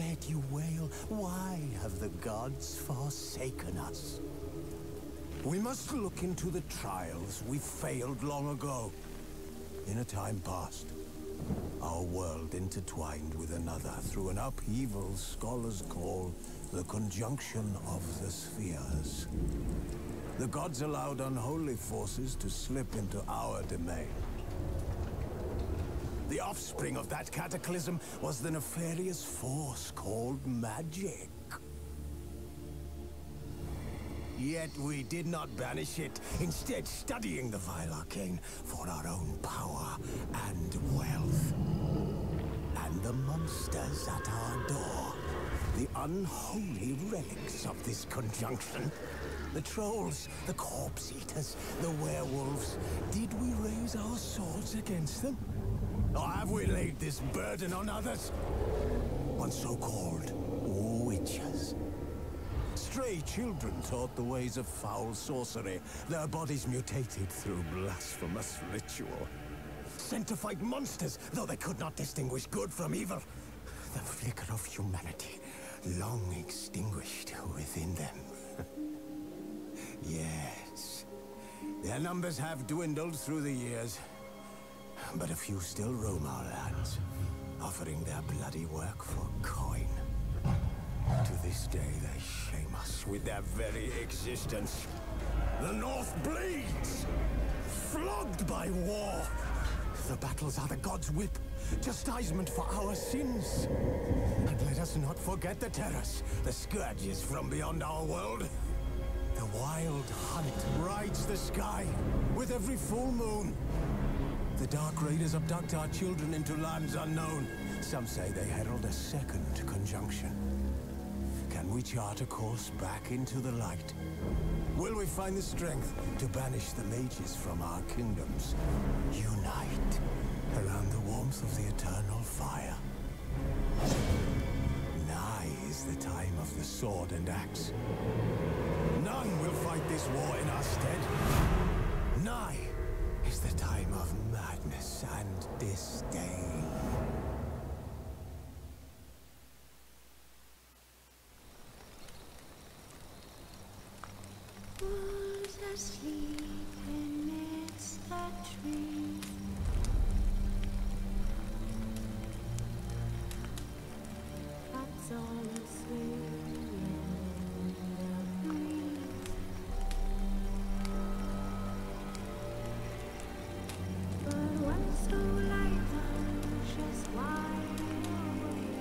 Instead you wail, why have the gods forsaken us? We must look into the trials we failed long ago. In a time past, our world intertwined with another through an upheaval scholars call the conjunction of the spheres. The gods allowed unholy forces to slip into our domain. The offspring of that cataclysm was the nefarious force called magic. Yet we did not banish it, instead studying the vile arcane for our own power and wealth. And the monsters at our door, the unholy relics of this conjunction. The trolls, the corpse eaters, the werewolves. Did we raise our swords against them? Or have we laid this burden on others? On so-called witches. Stray children taught the ways of foul sorcery, their bodies mutated through blasphemous ritual. Sent to fight monsters, though they could not distinguish good from evil. The flicker of humanity, long extinguished within them. Yes, their numbers have dwindled through the years, but a few still roam our lands, offering their bloody work for coin. To this day, they shame us with their very existence. The North bleeds, flogged by war. The battles are the gods' whip, chastisement for our sins. And let us not forget the terrors, the scourges from beyond our world. The wild hunt rides the sky with every full moon. The Dark Raiders abduct our children into lands unknown. Some say they herald a second conjunction. Can we chart a course back into the light? Will we find the strength to banish the mages from our kingdoms? Unite around the warmth of the eternal fire. Nigh is the time of the sword and axe. None will fight this war in our stead. Nigh is the time of madness and disdain. Wolves asleep amidst the trees. Cats on a swing in the breeze. But when so light just wide awake,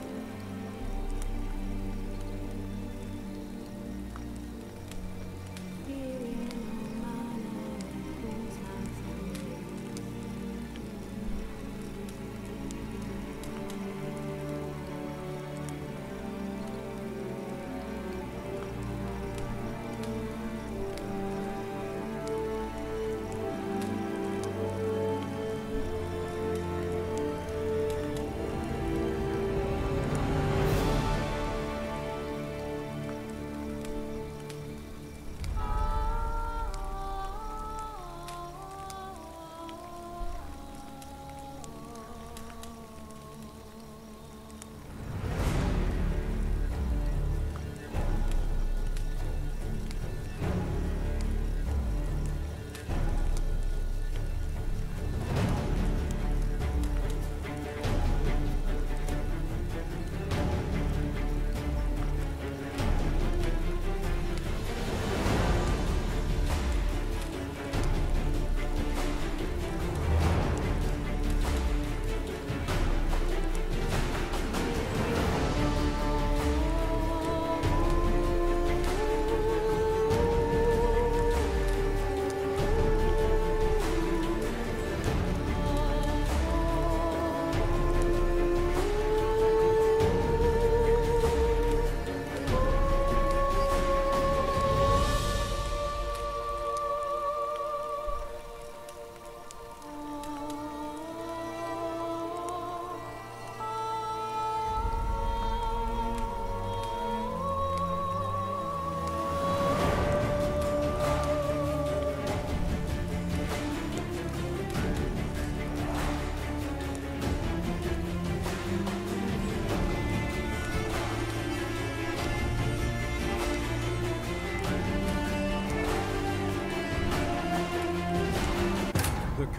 fearing no man whose hands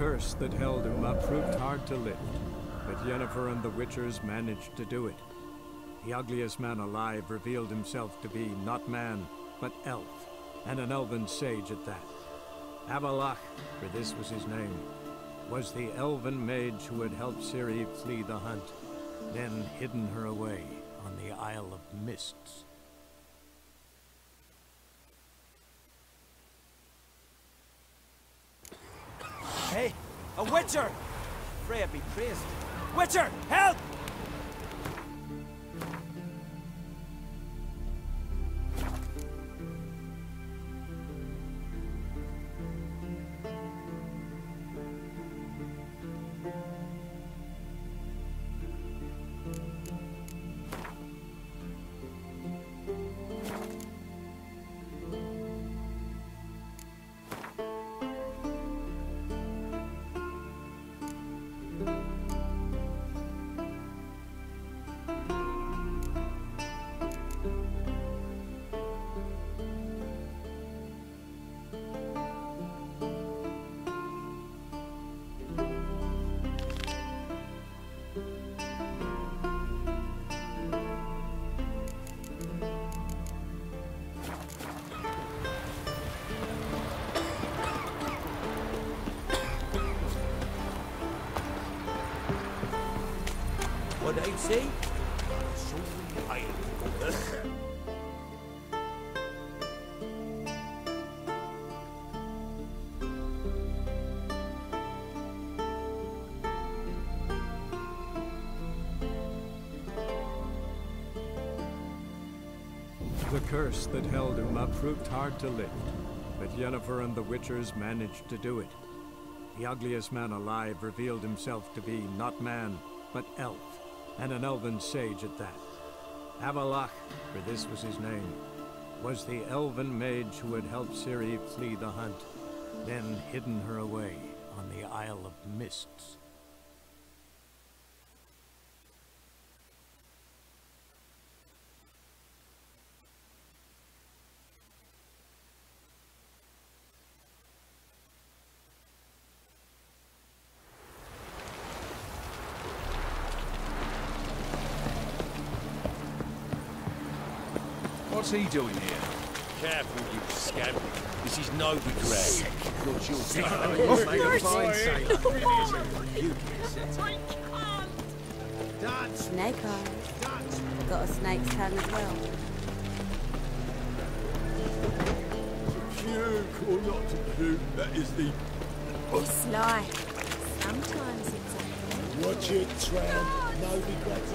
curse that held him up proved hard to lift, but Yennefer and the Witchers managed to do it. The ugliest man alive revealed himself to be not man, but elf, and an elven sage at that. Avalach, for this was his name, was the elven mage who had helped Ciri flee the hunt, then hidden her away on the Isle of Mists. Hey, a Witcher! Freya be praised. Witcher, help! What do you say? The curse that held him up proved hard to lift, but Yennefer and the Witchers managed to do it. The ugliest man alive revealed himself to be not man, but elf, and an elven sage at that. Avalach, for this was his name, was the elven mage who had helped Ciri flee the hunt, then hidden her away on the Isle of Mists. What's he doing here? Careful, you scamp. This is no regret. Not your Snake eyes. Got a snake's tongue as well. Puke or not to puke, that is the... It's sly. Sometimes it's a... Watch it, tramp. No regrets.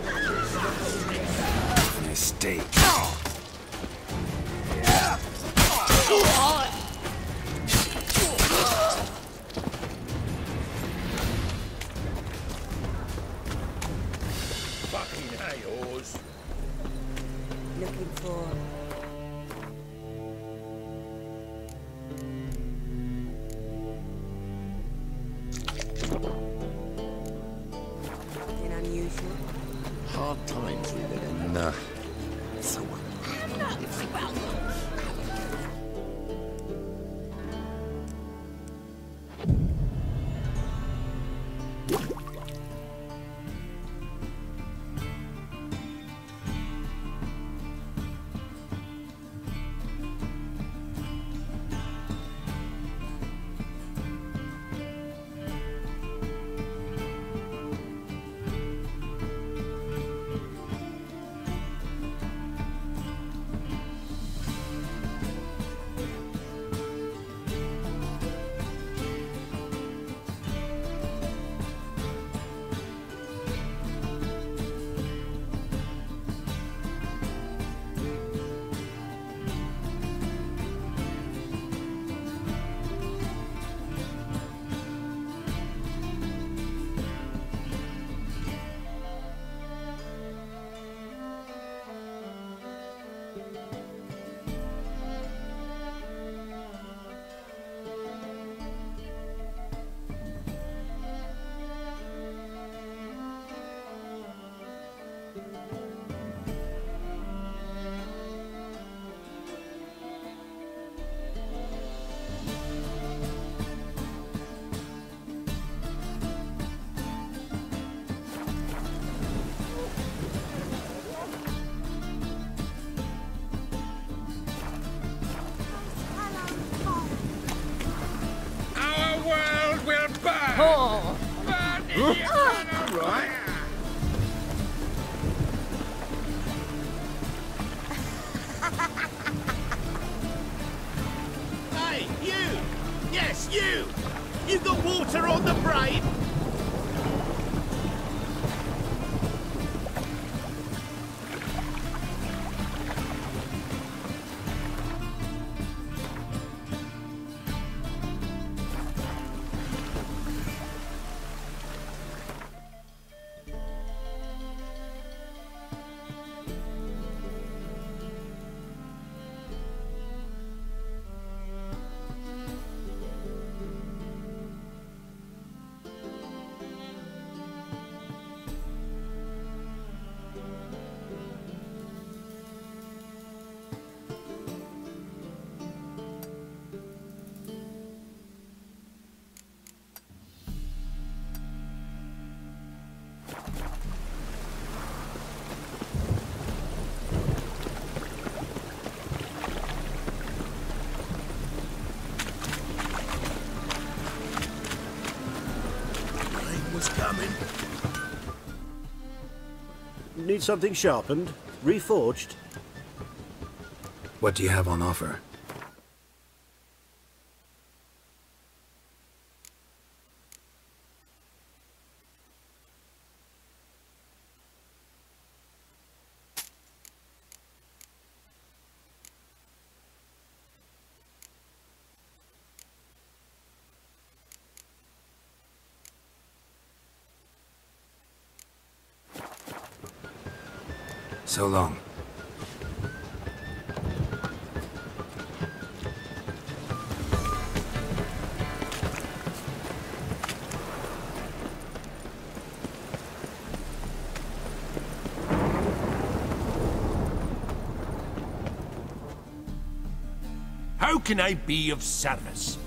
Mistake. Fucking A-Oars. Looking for... Nothing unusual. Hard times with it. Nah. So Right. Hey, you! Yes, you! You got water on the brain? Was coming. Need something sharpened? Reforged? What do you have on offer? So long. How can I be of service?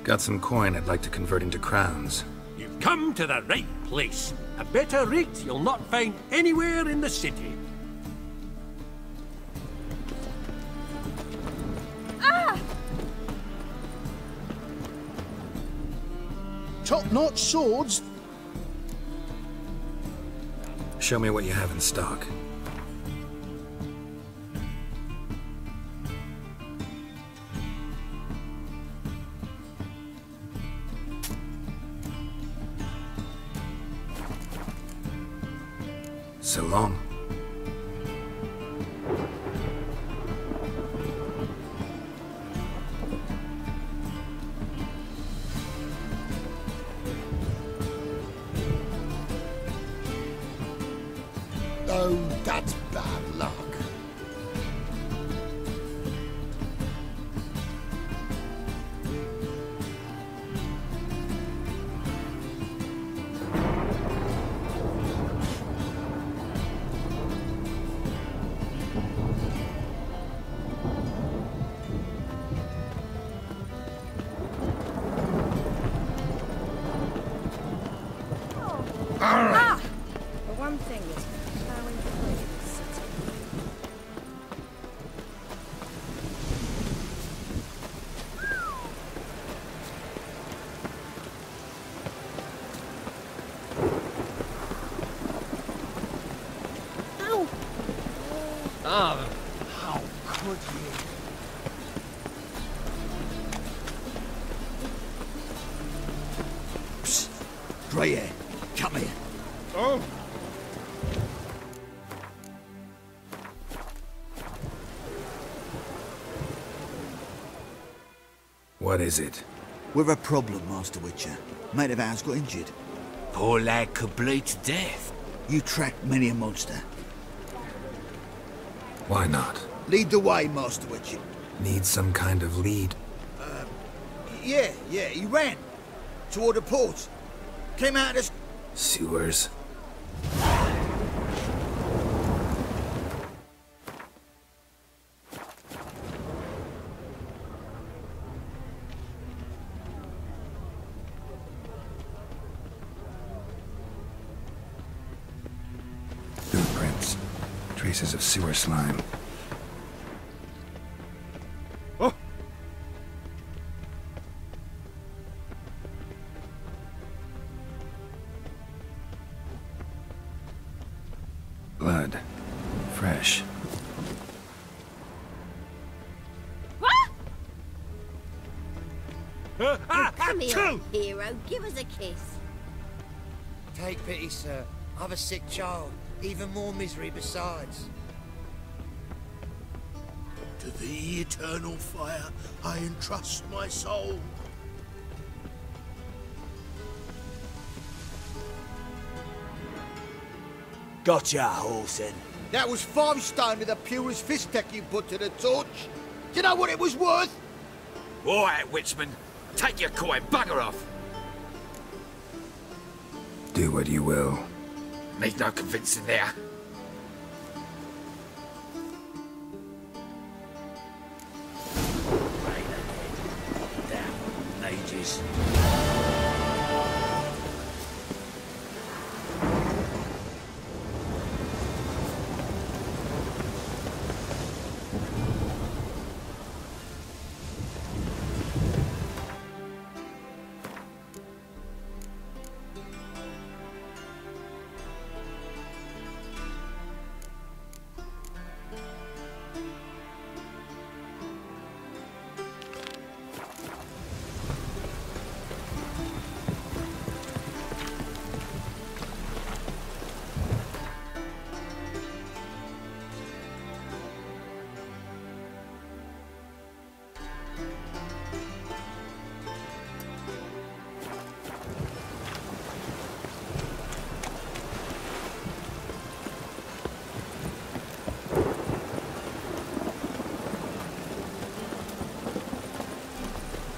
Got some coin I'd like to convert into crowns. You've come to the right place. A better rate you'll not find anywhere in the city. Top-notch swords? Show me what you have in stock. So long. Oh, that's bad luck. Ah! The one thing is plowing through the city. Ow! Ah, how could you? Psst. Grey hair, come here. Oh. What is it? We're a problem, Master Witcher. Mate of ours got injured. Poor lad could bleed to death. You tracked many a monster. Why not? Lead the way, Master Witcher. Need some kind of lead. Yeah, he ran. Toward the port. Came out of the... Sewers. Footprints. Traces of sewer slime. Blood. Fresh. Come here, hero. Give us a kiss. Take pity, sir. I've a sick child. Even more misery besides. To the eternal fire, I entrust my soul. Gotcha, Orson. That was 5 stone with the purest fist tech you put to the torch. Do you know what it was worth? All right, Witchman. Take your coin, bugger off. Do what you will. Need no convincing there. Rain ahead. Down, mages.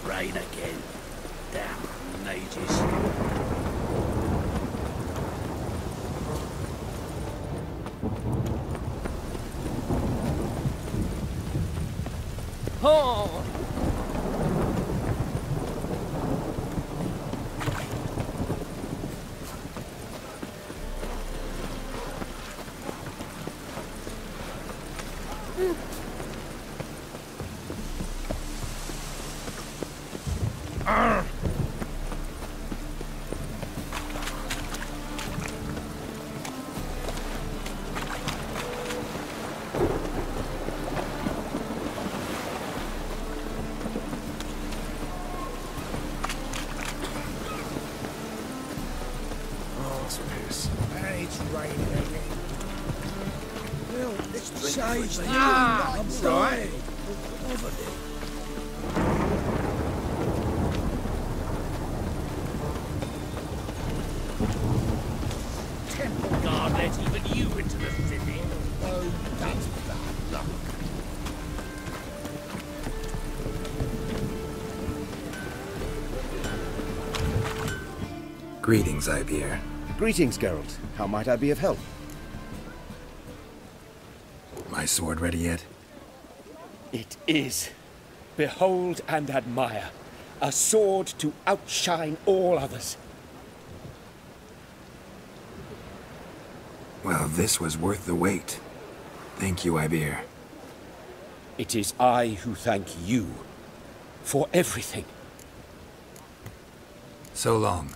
Rain again. Damn mages. Oh! It's raining again. Well, let's change the I'm right. Temple guard let even you into the city. Oh, that's bad luck. Greetings, Ibeer. Greetings, Geralt. How might I be of help? My sword ready yet? It is. Behold and admire. A sword to outshine all others. Well, this was worth the wait. Thank you, Ibeer. It is I who thank you for everything. So long.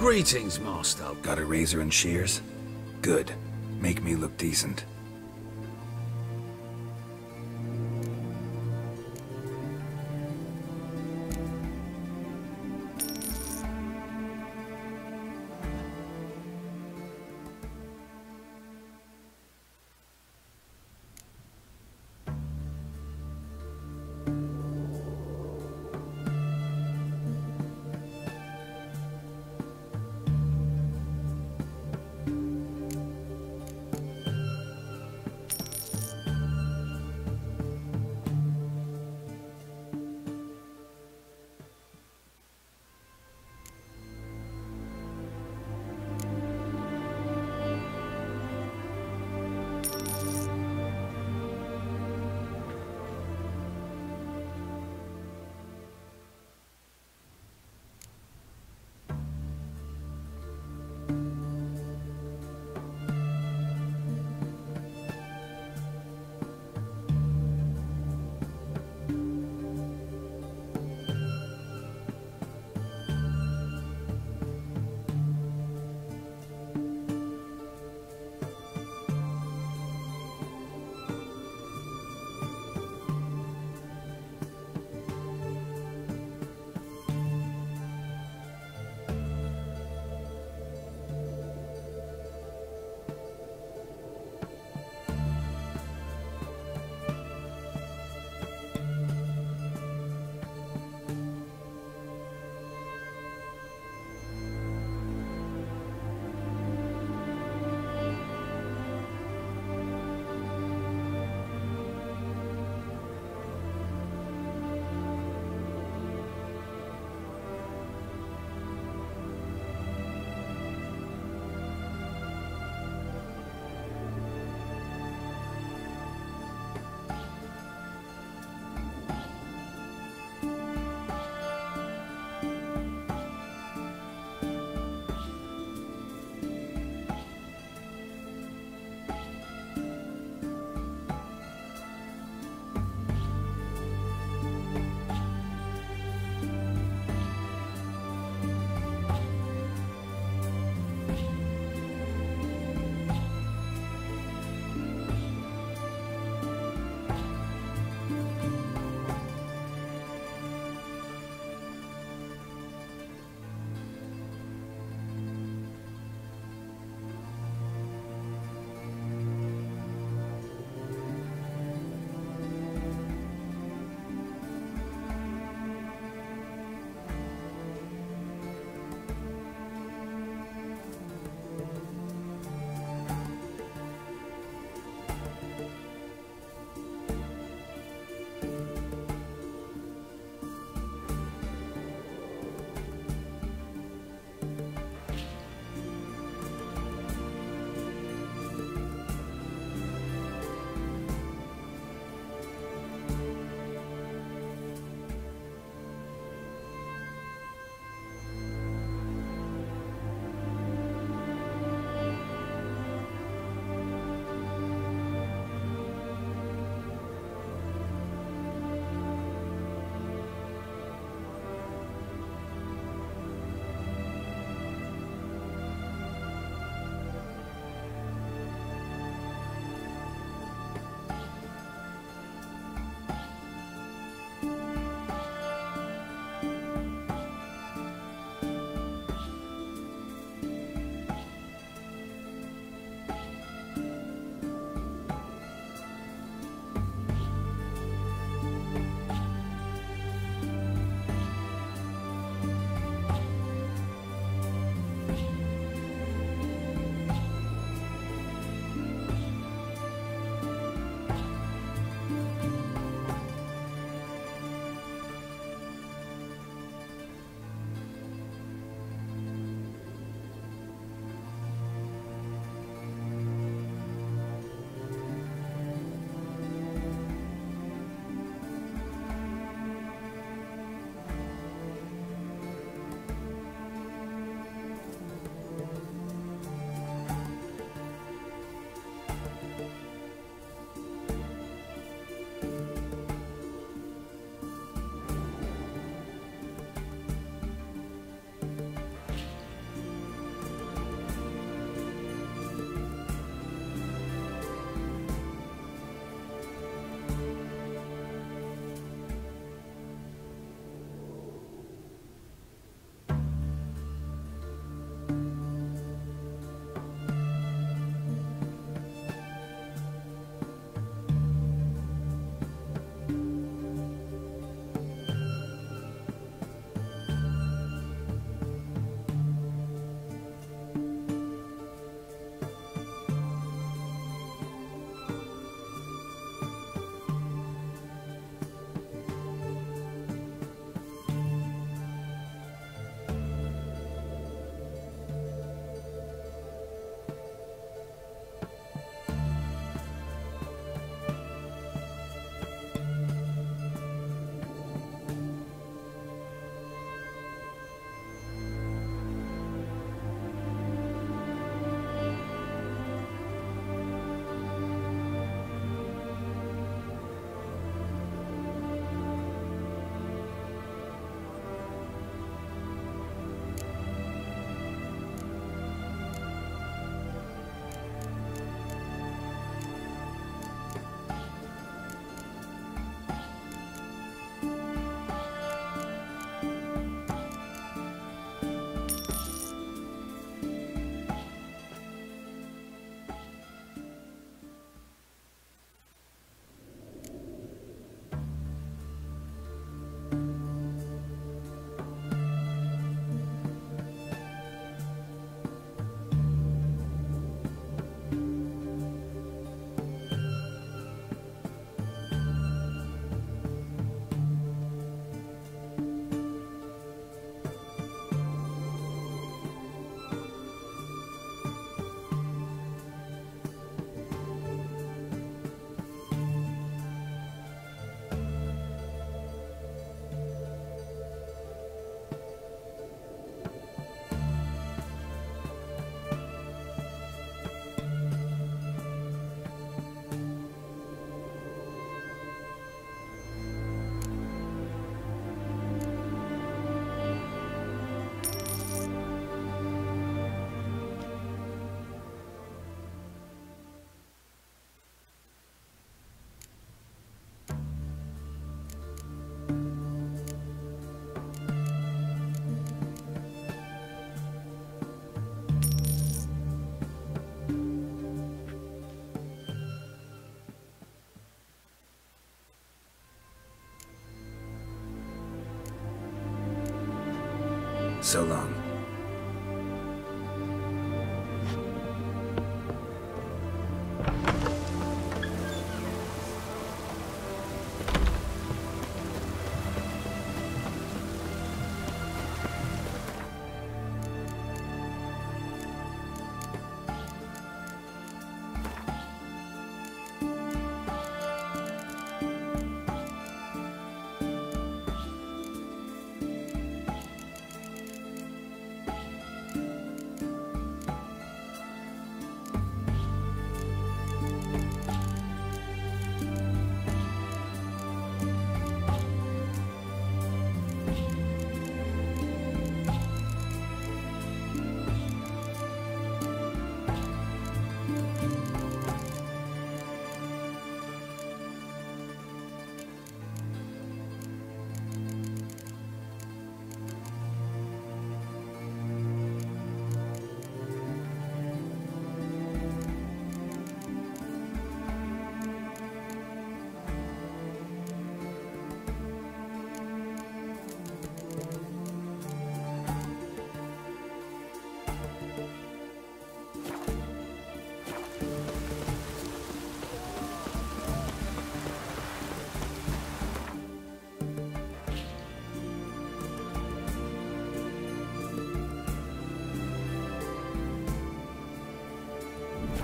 Greetings, Master. Got a razor and shears? Good. Make me look decent. So long.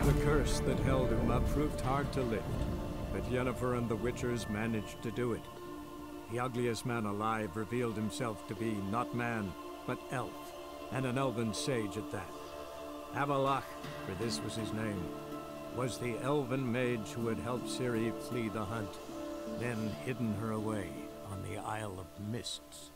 The curse that held Uma proved hard to lift, but Yennefer and the Witchers managed to do it. The ugliest man alive revealed himself to be not man, but elf, and an elven sage at that. Avalach, for this was his name, was the elven mage who had helped Ciri flee the hunt, then hidden her away on the Isle of Mists.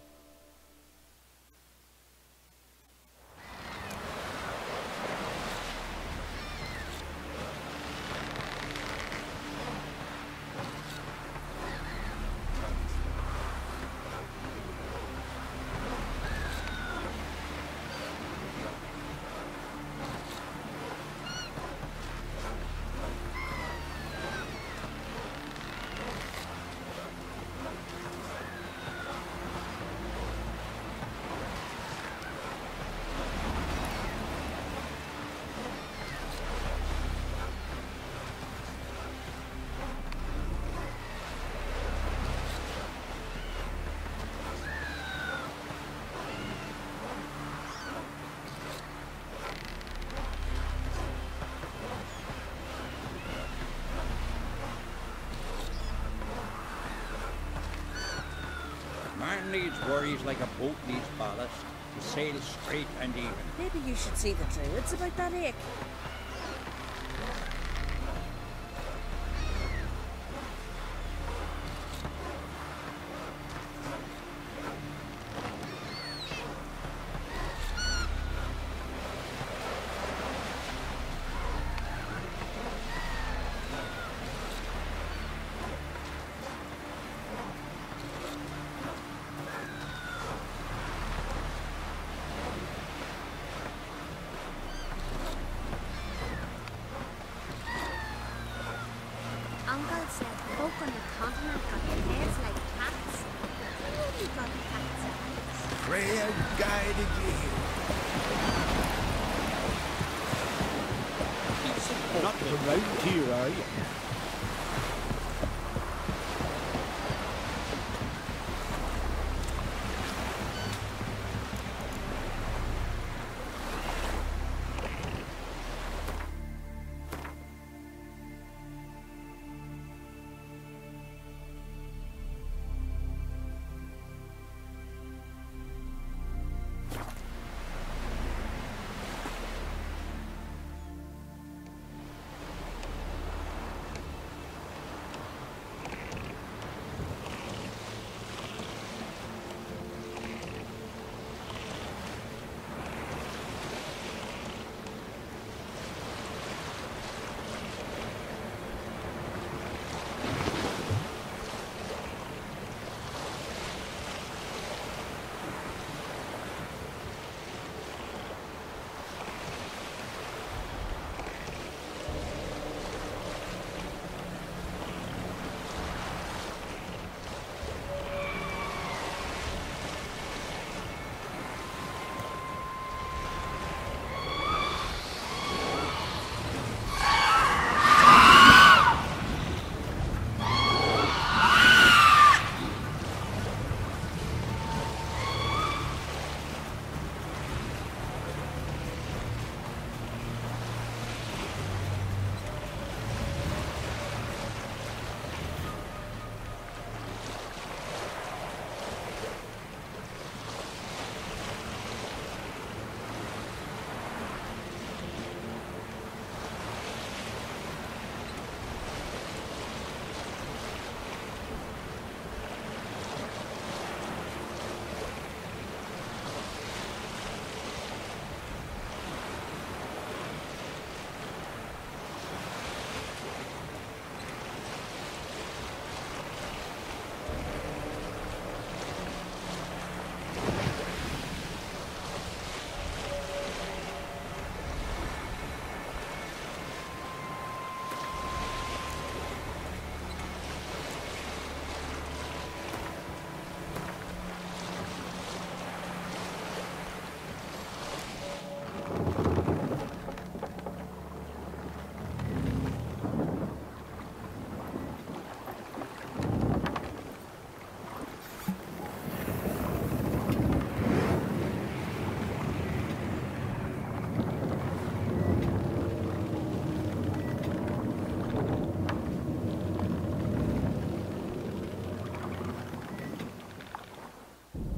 Man needs worries like a boat needs ballast to sail straight and even. Maybe you should see the druids about that ache. Uncle said folk on the continent got their heads like cats. Nobody got cats' eyes. Freya guided you here. Not from round here, are you?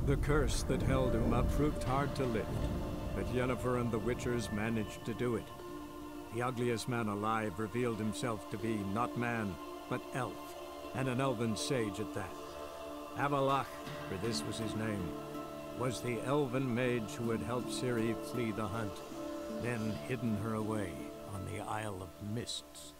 The curse that held Uma proved hard to lift, but Yennefer and the Witchers managed to do it. The ugliest man alive revealed himself to be not man, but elf, and an elven sage at that. Avalach, for this was his name, was the elven mage who had helped Ciri flee the hunt, then hidden her away on the Isle of Mists.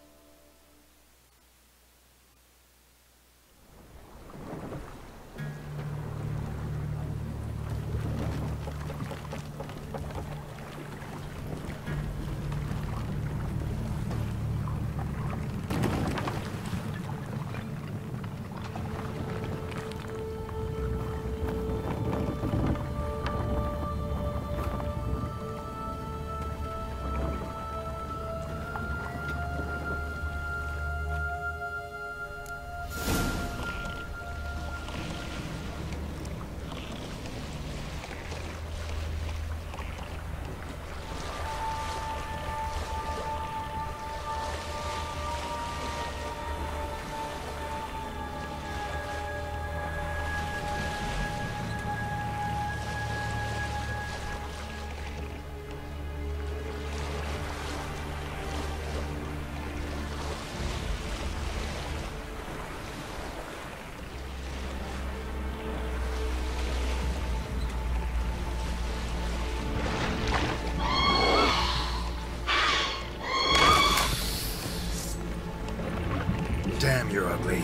Damn, you're ugly.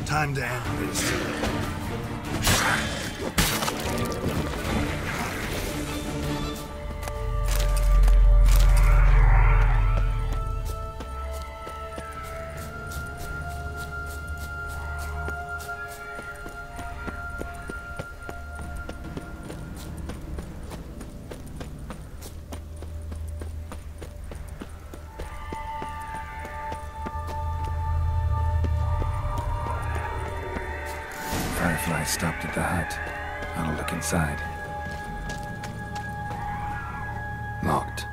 Time to end this. Firefly stopped at the hut. I'll look inside. Locked.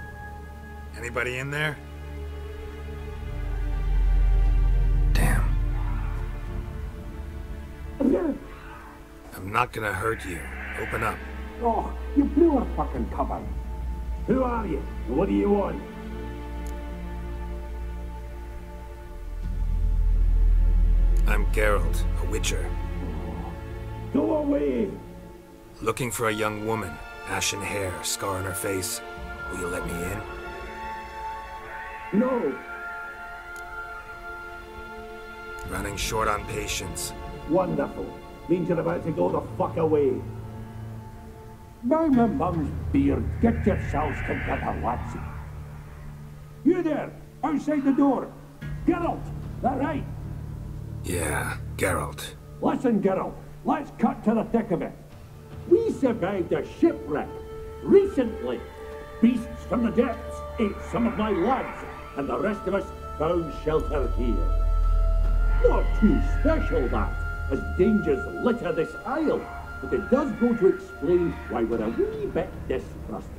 Anybody in there? Damn. I'm not gonna hurt you. Open up. Oh, you blew our fucking cover. Who are you? What do you want? I'm Geralt, a witcher. Go away! Looking for a young woman. Ashen hair, scar on her face. Will you let me in? No! Running short on patience. Wonderful. Means you're about to go the fuck away. By my mum's beard, get yourselves together, lads. You there, outside the door. Geralt, that right? Yeah, Geralt. Listen, Geralt, let's cut to the thick of it. We survived a shipwreck recently. Beasts from the depths ate some of my lads, and the rest of us found shelter here. Not too special, that, as dangers litter this isle, but it does go to explain why we're a wee bit distrustful.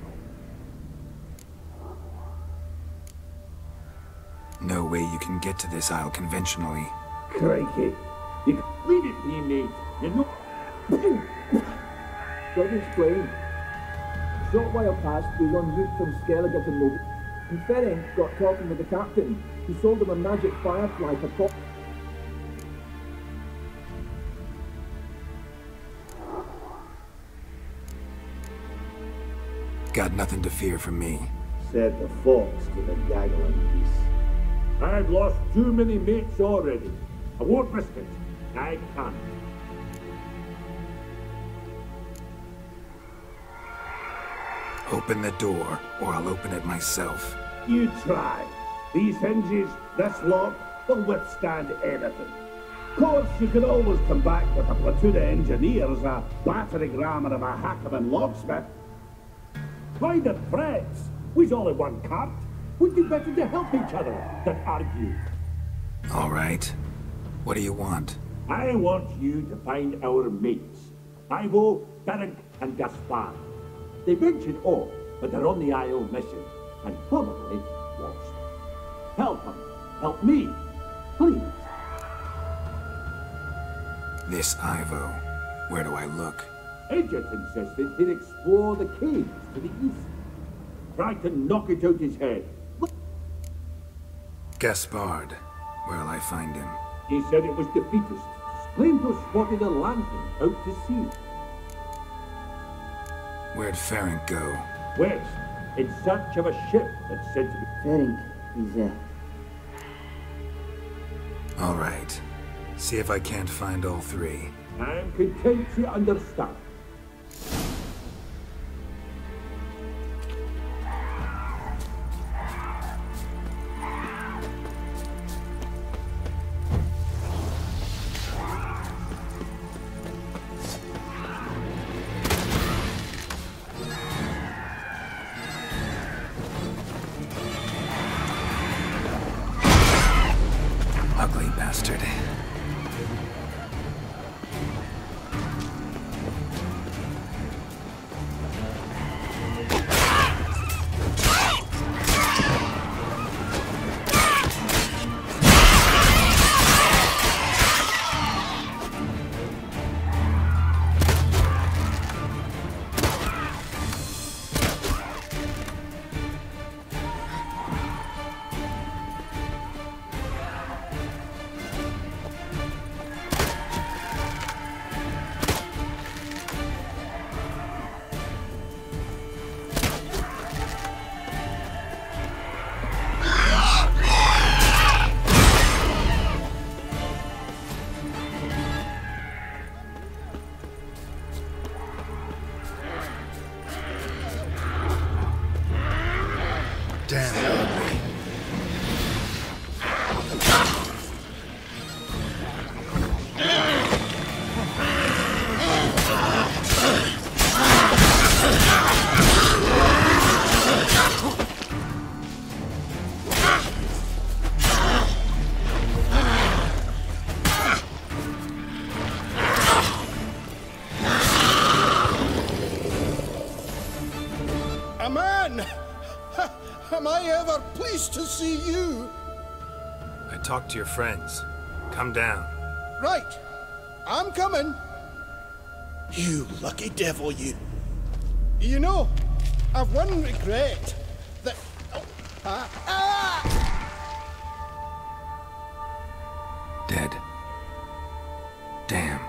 No way you can get to this isle conventionally. Crikey. You can leave it be, mate. You know... Don't explain. A short while past, we were en route from Skellige to Novi, and Ferenc got talking with the captain, who sold him a magic firefly for top. Got nothing to fear from me. Said the fox to the gaggling beast. I've lost too many mates already. I won't risk it. I can't. Open the door, or I'll open it myself. You try. These hinges, this lock, they'll withstand anything. Of course, you can always come back with a platoon of engineers, a battering ram and a hackman locksmith. Why the threats? We's all in one cart. We'd do better to help each other than argue. All right. What do you want? I want you to find our mates. Ivo, Ferenc, and Gaspar. They ventured off, but they're on the Isle mission, and probably lost. Help them. Help me. Please. This Ivo. Where do I look? Edgerton insisted he'd explore the caves to the east. Try to knock it out his head. Gaspard. Where'll I find him? He said it was defeatist. Claimed to have spotted a lantern out to sea. Where'd Ferenc go? West, in search of a ship that's said to be... Ferenc, he's there. All right. See if I can't find all three. I'm content to understand. Ugly bastard. Am I ever pleased to see you? I talked to your friends. Come down. Right. I'm coming. You lucky devil, you. You know, I've one regret. That... Dead. Damn.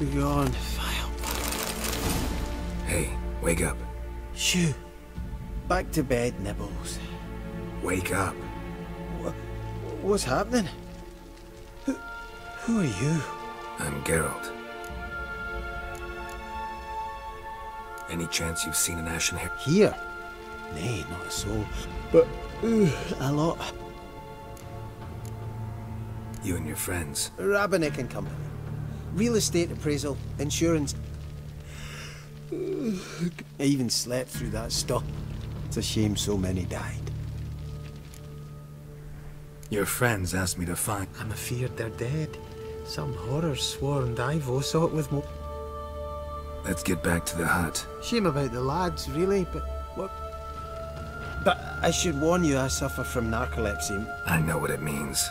Begone, vile. Hey, wake up. Shoo. Back to bed, Nibbles. Wake up. What's happening? Who are you? I'm Geralt. Any chance you've seen an ashen hair? Here? Nay, not a soul. But, a lot. You and your friends? Rabbinick and Company. Real estate appraisal, insurance. I even slept through that stuff. It's a shame so many died. Your friends asked me to find... I'm afeard they're dead. Some horrors sworn Divo saw it with mo... Let's get back to the hut. Shame about the lads, really, but what... But I should warn you, I suffer from narcolepsy. I know what it means.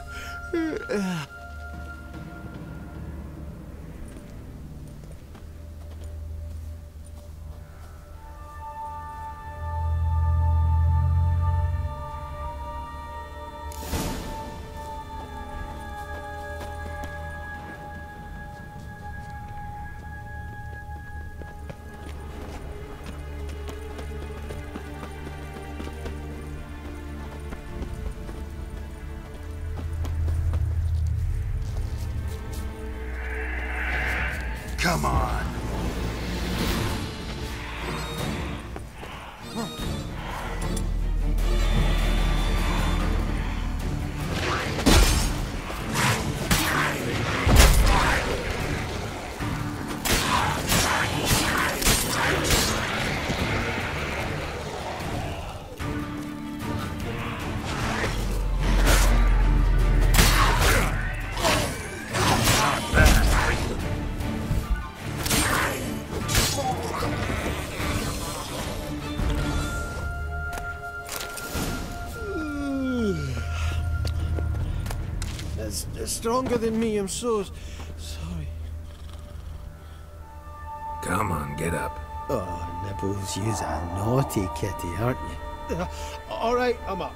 Come on. Stronger than me, I'm so sorry. Come on, get up. Oh, Nibbles, you's a naughty kitty, aren't you? All right, I'm up.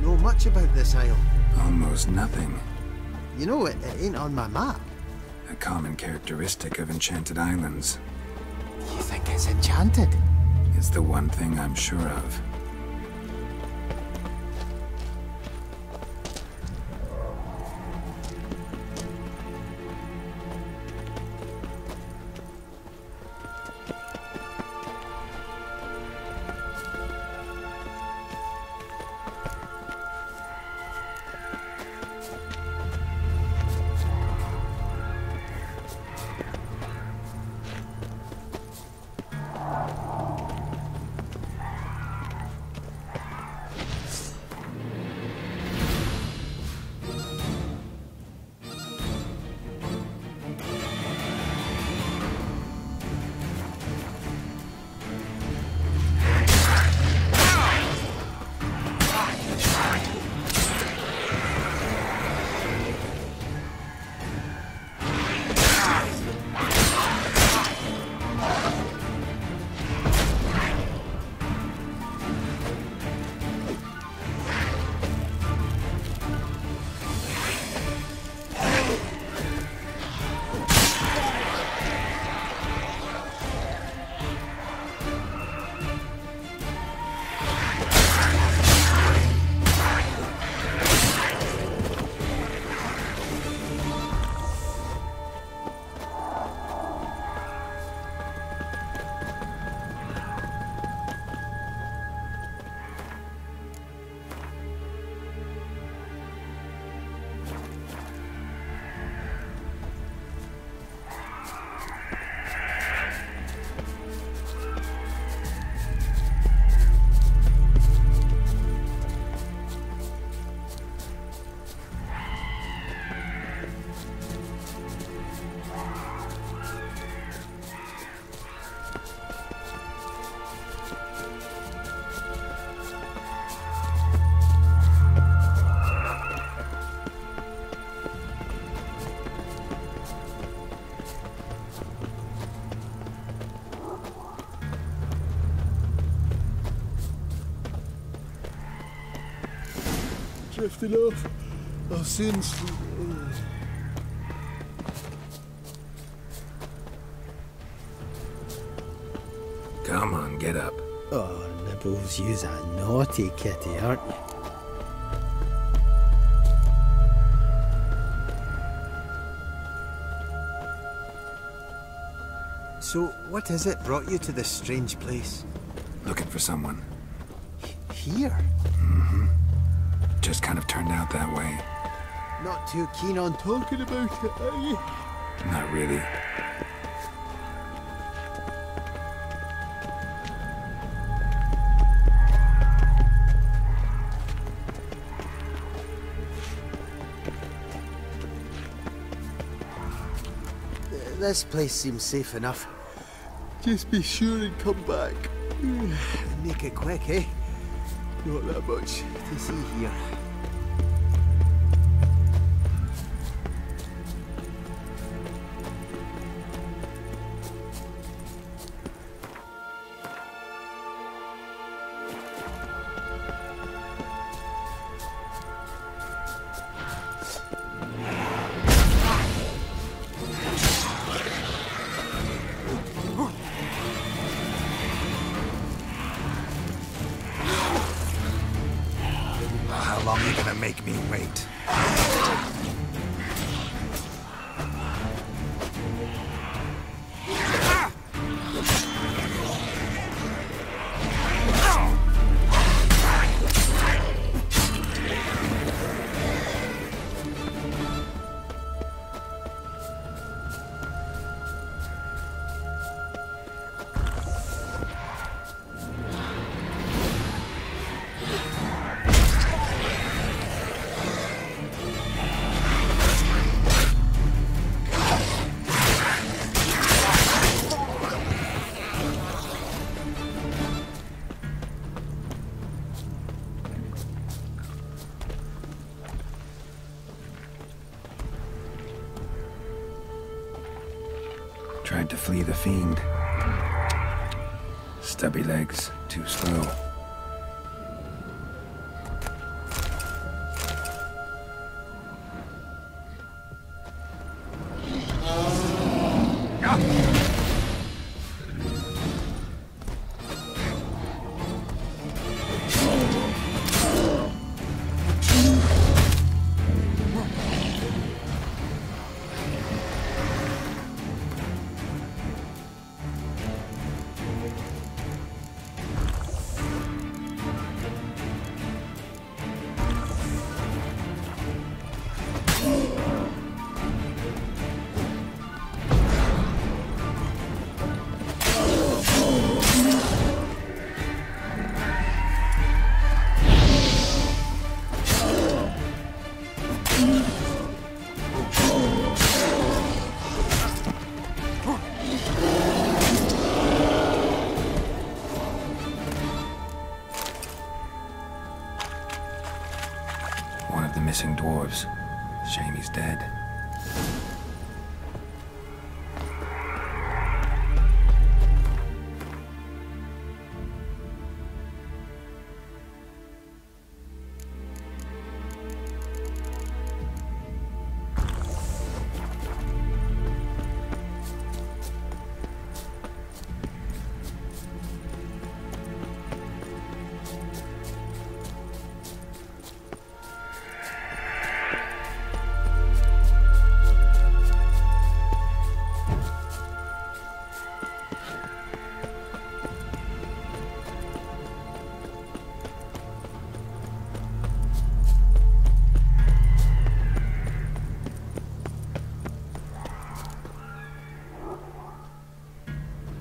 Know much about this isle? Almost nothing. You know, it ain't on my map. A common characteristic of enchanted islands. You think it's enchanted? It's the one thing I'm sure of. drifting off. I'll soon sleep. Come on, get up. Oh, Nibbles, you's a naughty kitty, aren't you? So, what is it brought you to this strange place? Looking for someone. Here? Mm-hmm. Just kind of turned out that way. Not too keen on talking about it, are you? Not really. This place seems safe enough. Just be sure and come back. Make it quick, eh? Not that much to see here. How long are you gonna make me wait? Tried to flee the fiend. Stubby legs, too slow. One of the missing dwarves. Shame he's dead.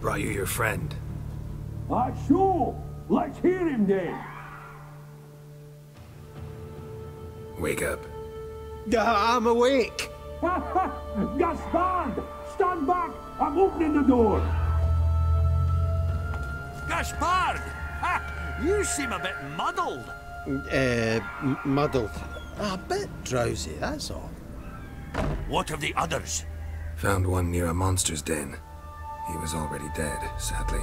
Brought you your friend. Sure. Let's hear him then. Wake up. I'm awake. Gaspard! Stand back! I'm opening the door. Gaspard! Ha! You seem a bit muddled. Muddled. A bit drowsy, that's all. What of the others? Found one near a monster's den. He was already dead, sadly.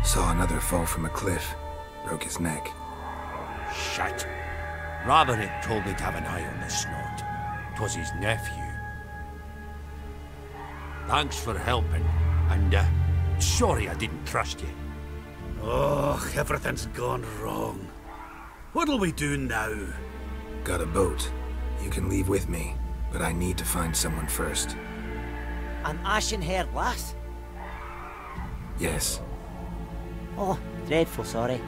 Saw another fall from a cliff. Broke his neck. Shit. Roderick told me to have an eye on the snot. 'Twas his nephew. Thanks for helping, and sorry I didn't trust you. Oh, everything's gone wrong. What'll we do now? Got a boat. You can leave with me, but I need to find someone first. An ashen-haired lass? Yes. Oh, dreadful sorry.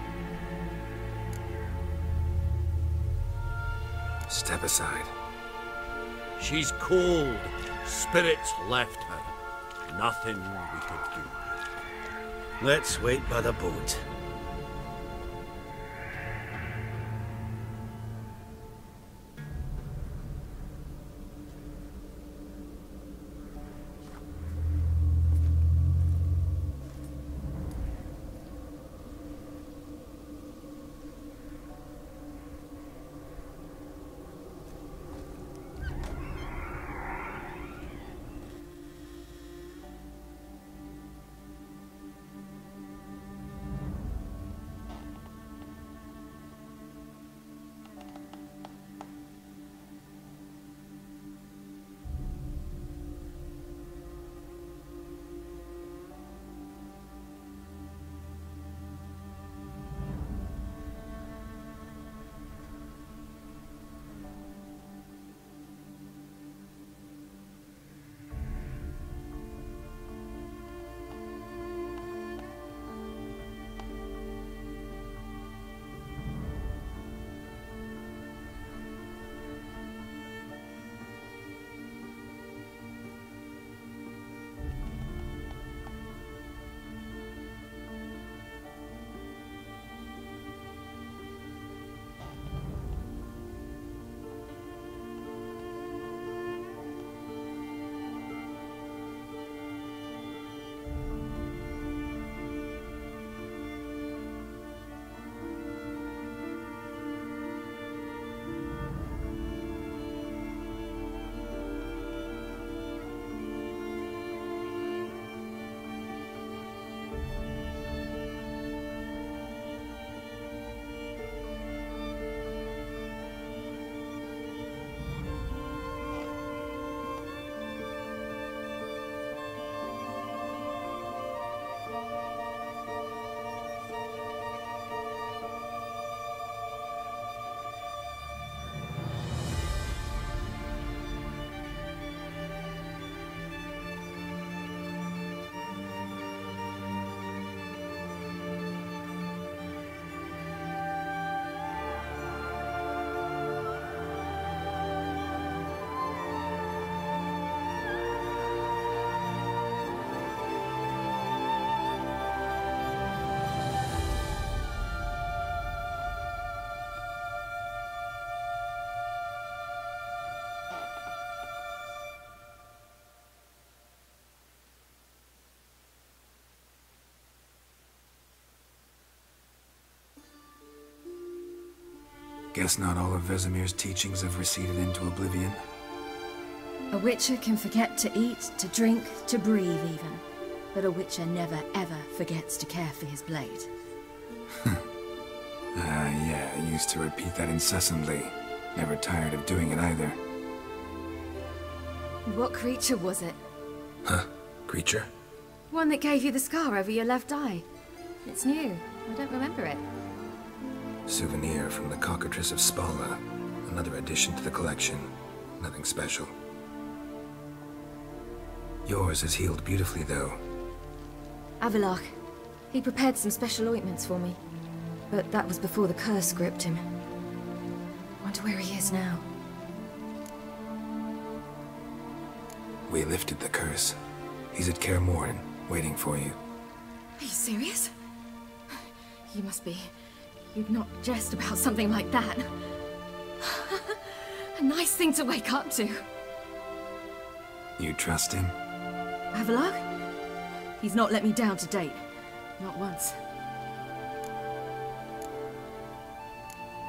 Step aside. She's cold. Spirits left her. Nothing we could do. Let's wait by the boat. Guess not all of Vesemir's teachings have receded into oblivion. A witcher can forget to eat, to drink, to breathe even. But a witcher never ever forgets to care for his blade. Yeah, I used to repeat that incessantly. Never tired of doing it either. What creature was it? Huh? Creature? One that gave you the scar over your left eye. It's new. I don't remember it. Souvenir from the cockatrice of Spala. Another addition to the collection. Nothing special. Yours is healed beautifully, though. Avalach. He prepared some special ointments for me. But that was before the curse gripped him. Wonder where he is now. We lifted the curse. He's at Kaer Morhen, waiting for you. Are you serious? You must be. You'd not jest about something like that. A nice thing to wake up to. You trust him? Avalach? He's not let me down to date. Not once.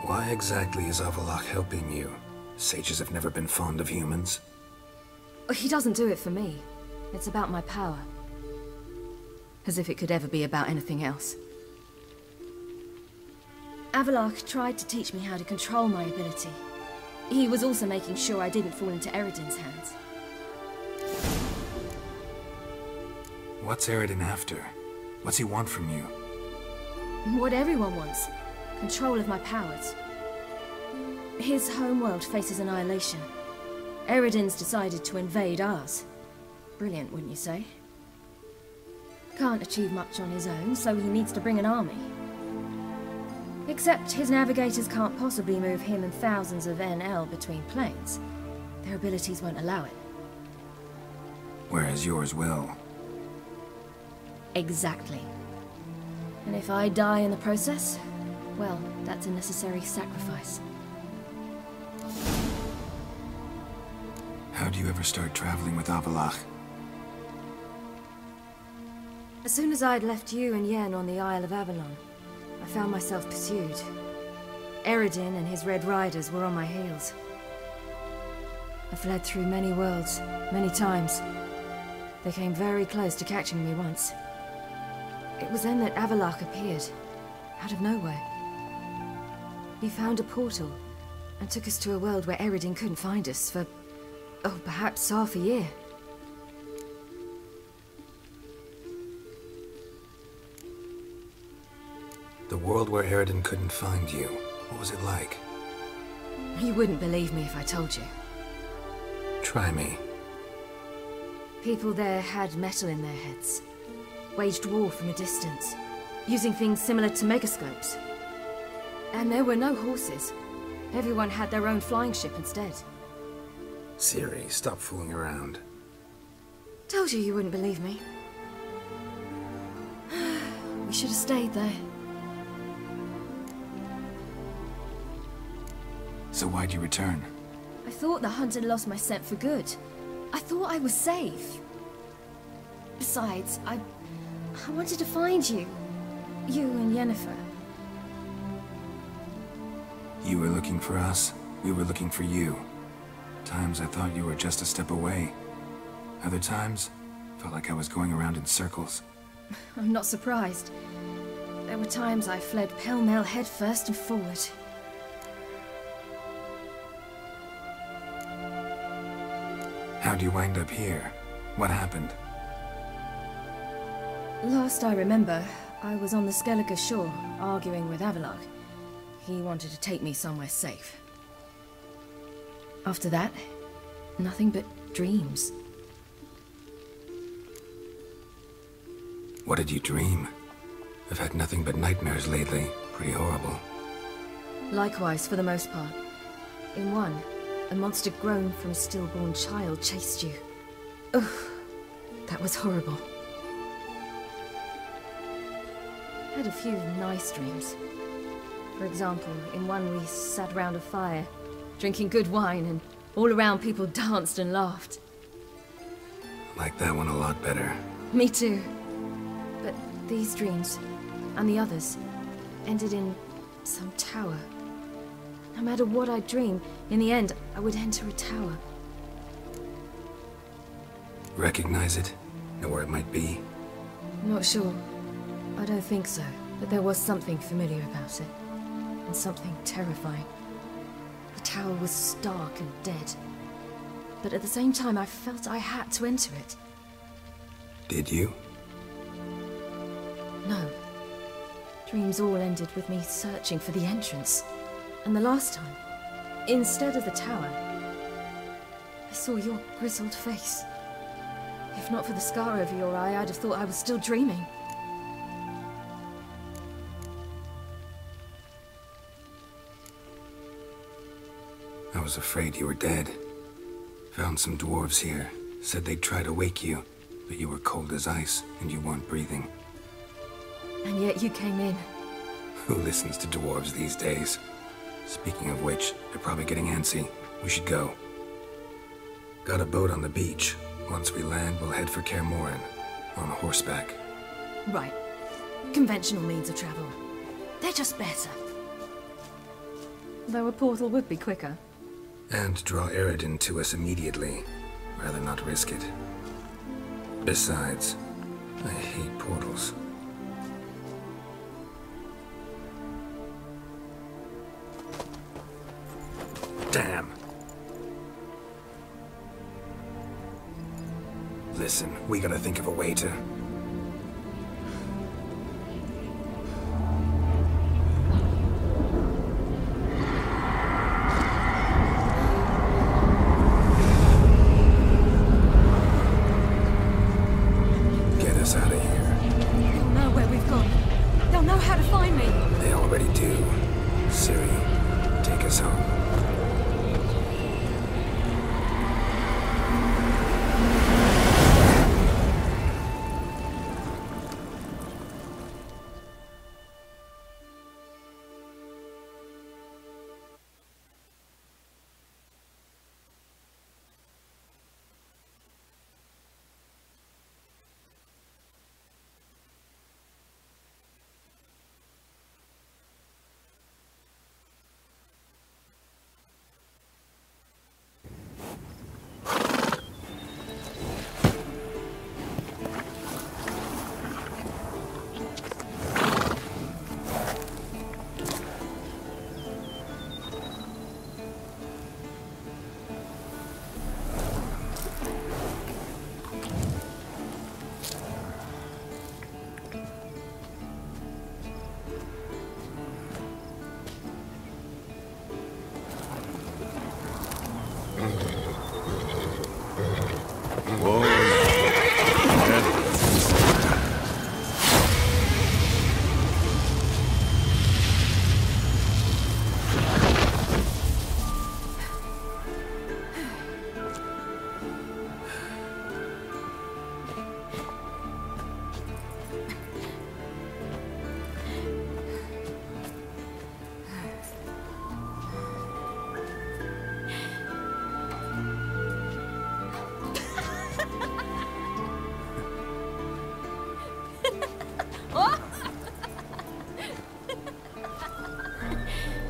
Why exactly is Avalach helping you? Sages have never been fond of humans. He doesn't do it for me. It's about my power. As if it could ever be about anything else. Avalok tried to teach me how to control my ability. He was also making sure I didn't fall into Eredin's hands. What's Eredin after? What's he want from you? What everyone wants. Control of my powers. His homeworld faces annihilation. Eredin's decided to invade ours. Brilliant, wouldn't you say? Can't achieve much on his own, so he needs to bring an army. Except his navigators can't possibly move him and thousands of NL between planes. Their abilities won't allow it. Whereas yours will. Exactly. And if I die in the process, well, that's a necessary sacrifice. How'd you ever start traveling with Avalok? As soon as I'd left you and Yen on the Isle of Avalon, I found myself pursued. Eredin and his Red Riders were on my heels. I fled through many worlds, many times. They came very close to catching me once. It was then that Avalok appeared, out of nowhere. He found a portal, and took us to a world where Eredin couldn't find us for, oh, perhaps half a year. The world where Eredin couldn't find you. What was it like? You wouldn't believe me if I told you. Try me. People there had metal in their heads. Waged war from a distance, using things similar to megascopes. And there were no horses. Everyone had their own flying ship instead. Siri, stop fooling around. Told you wouldn't believe me. We should have stayed there. So why'd you return? I thought the hunt had lost my scent for good. I thought I was safe. Besides, I wanted to find you. You and Yennefer. You were looking for us, we were looking for you. Times I thought you were just a step away. Other times, felt like I was going around in circles. I'm not surprised. There were times I fled pell-mell head first and forward. How'd you wind up here? What happened? Last I remember, I was on the Skellige shore, arguing with Avalok. He wanted to take me somewhere safe. After that, nothing but dreams. What did you dream? I've had nothing but nightmares lately. Pretty horrible. Likewise, for the most part. In one, a monster grown from a stillborn child chased you. Ugh, that was horrible. I had a few nice dreams. For example, in one we sat round a fire, drinking good wine, and all around people danced and laughed. Like that one a lot better. Me too. But these dreams, and the others, ended in some tower. No matter what I dreamed, in the end, I would enter a tower. Recognize it? Know where it might be? Not sure. I don't think so, but there was something familiar about it. And something terrifying. The tower was stark and dead. But at the same time, I felt I had to enter it. Did you? No. Dreams all ended with me searching for the entrance. And the last time, instead of the tower, I saw your grizzled face. If not for the scar over your eye, I'd have thought I was still dreaming. I was afraid you were dead. Found some dwarves here. Said they'd try to wake you, but you were cold as ice and you weren't breathing. And yet you came in. Who listens to dwarves these days? Speaking of which, they're probably getting antsy. We should go. Got a boat on the beach. Once we land, we'll head for Kaer Morhen. On horseback. Right. Conventional means of travel. They're just better. Though a portal would be quicker. And draw Eredin to us immediately. Rather not risk it. Besides, I hate portals. Listen, we gotta think of a way to... Get us out of here. They'll know where we've gone. They'll know how to find me. They already do. Siri, take us home.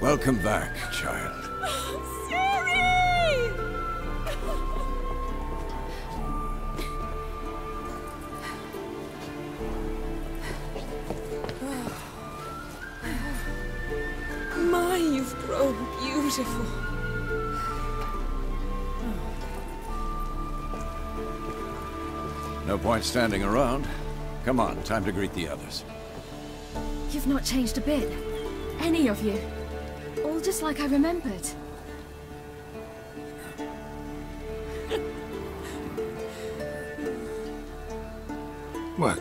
Welcome back, child. Siri! My, you've grown beautiful. No point standing around. Come on, time to greet the others. You've not changed a bit. Any of you. All just like I remembered. What?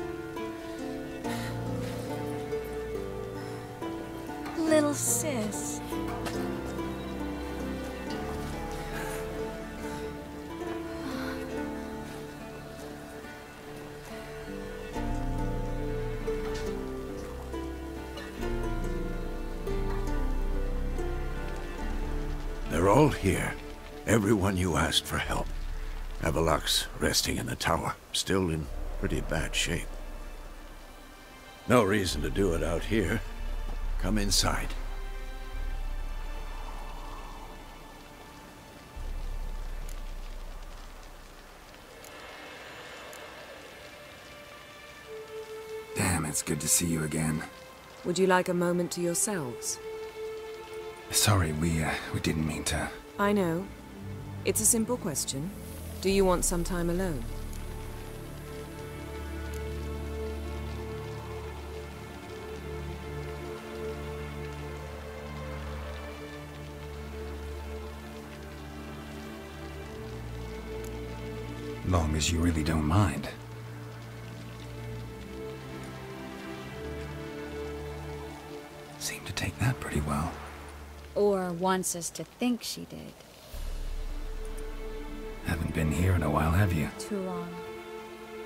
Little sis. They're all here. Everyone you asked for help. Avalok's resting in the tower, still in pretty bad shape. No reason to do it out here. Come inside. Damn, it's good to see you again. Would you like a moment to yourselves? Sorry, we didn't mean to... I know. It's a simple question. Do you want some time alone? Long as you really don't mind. Seemed to take that pretty well. Or wants us to think she did. Haven't been here in a while, have you? Too long.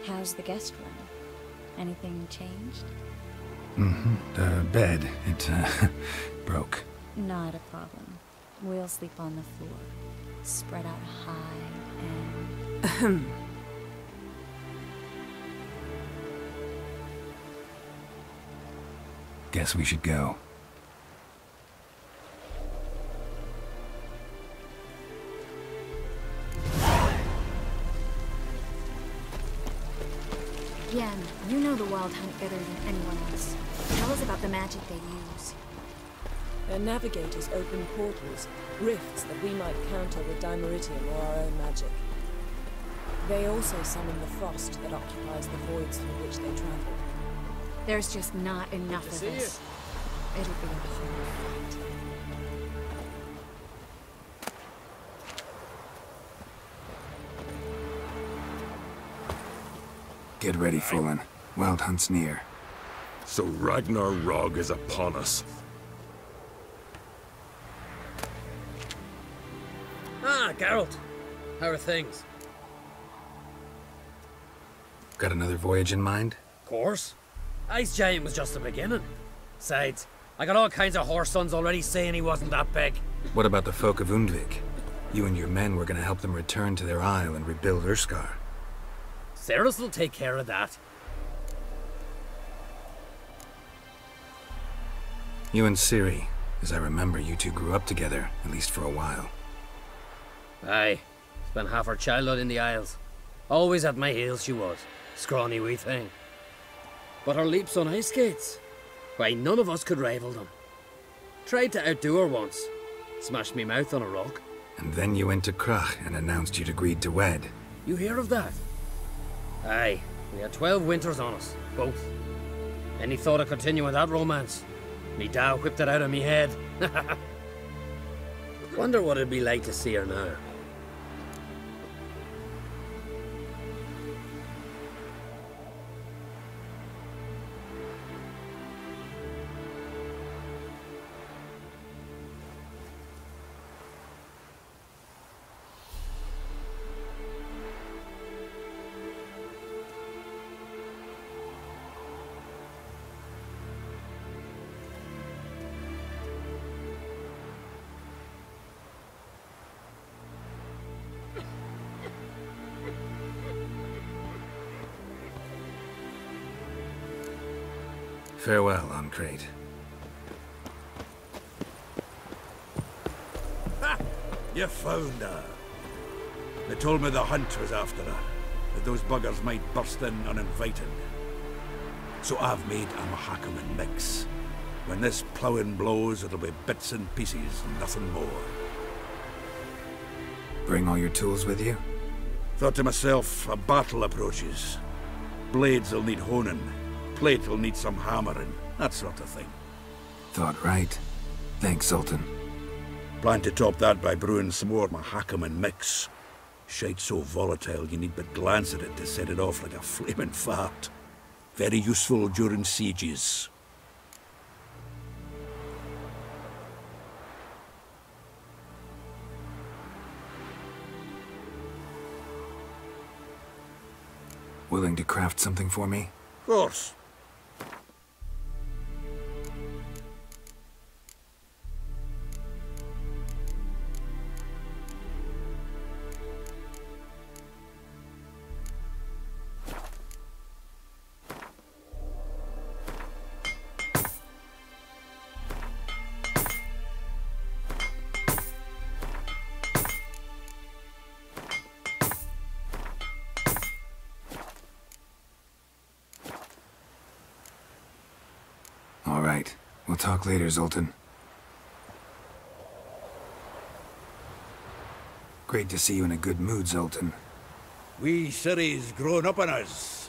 How's the guest room? Anything changed? Mm-hmm. The bed, it, broke. Not a problem. We'll sleep on the floor. Spread out high and... Guess we should go. Yen, you know the Wild Hunt better than anyone else. Tell us about the magic they use. Their navigators open portals, rifts that we might counter with dimeritium or our own magic. They also summon the frost that occupies the voids through which they travel. There's just not enough of us. It'll be a hard fight. Get ready, Fullen. Wild Hunt's near. So Ragnarok is upon us. Ah, Geralt. How are things? Got another voyage in mind? Of course. Ice Giant was just the beginning. Besides, I got all kinds of horse sons already saying he wasn't that big. What about the folk of Undvik? You and your men were gonna help them return to their isle and rebuild Urskar. Cerys will take care of that. You and Ciri, as I remember, you two grew up together, at least for a while. Aye. Spent half her childhood in the Isles. Always at my heels she was. Scrawny wee thing. But her leaps on ice skates? Why, none of us could rival them. Tried to outdo her once. Smashed me mouth on a rock. And then you went to Krach and announced you'd agreed to wed. You hear of that? Aye. We had 12 winters on us. Both. Any thought of continuing that romance? Me dad whipped it out of me head. Wonder what it'd be like to see her now. Farewell, Ancrate. Ha! You found her. They told me the hunt was after her, that those buggers might burst in uninvited. So I've made a Mahakaman mix. When this ploughing blows, it'll be bits and pieces, nothing more. Bring all your tools with you? Thought to myself, a battle approaches. Blades will need honing. Plate will need some hammering, that sort of thing. Thought right. Thanks, Sultan. Plan to top that by brewing some more Mahakaman mix. Shite so volatile you need but glance at it to set it off like a flaming fart. Very useful during sieges. Willing to craft something for me? Of course. All right. We'll talk later, Zoltan. Great to see you in a good mood, Zoltan. We Ciri's grown up on us.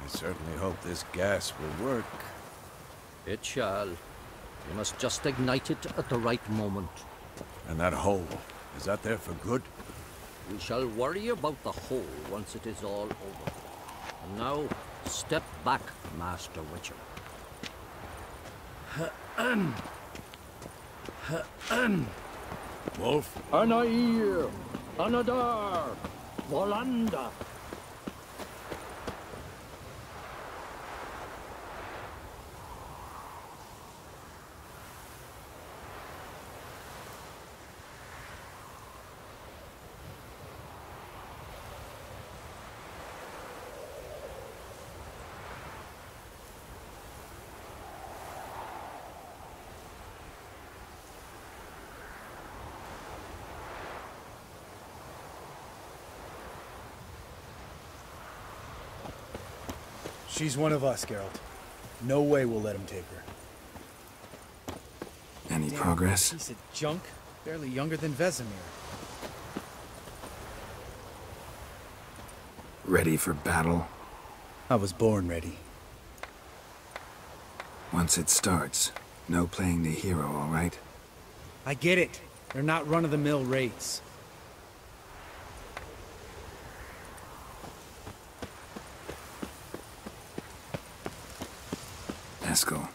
I certainly hope this gas will work. It shall. You must just ignite it at the right moment. And that hole, is that there for good? We shall worry about the hole once it is all over. And now, step back, Master Witcher. Wolf? Anair, Anadar, Volanda. She's one of us, Geralt. No way we'll let him take her. Any Damn, progress? Piece of junk. Barely younger than Vesemir. Ready for battle? I was born ready. Once it starts, no playing the hero, all right? I get it. They're not run-of-the-mill raids. Eskel.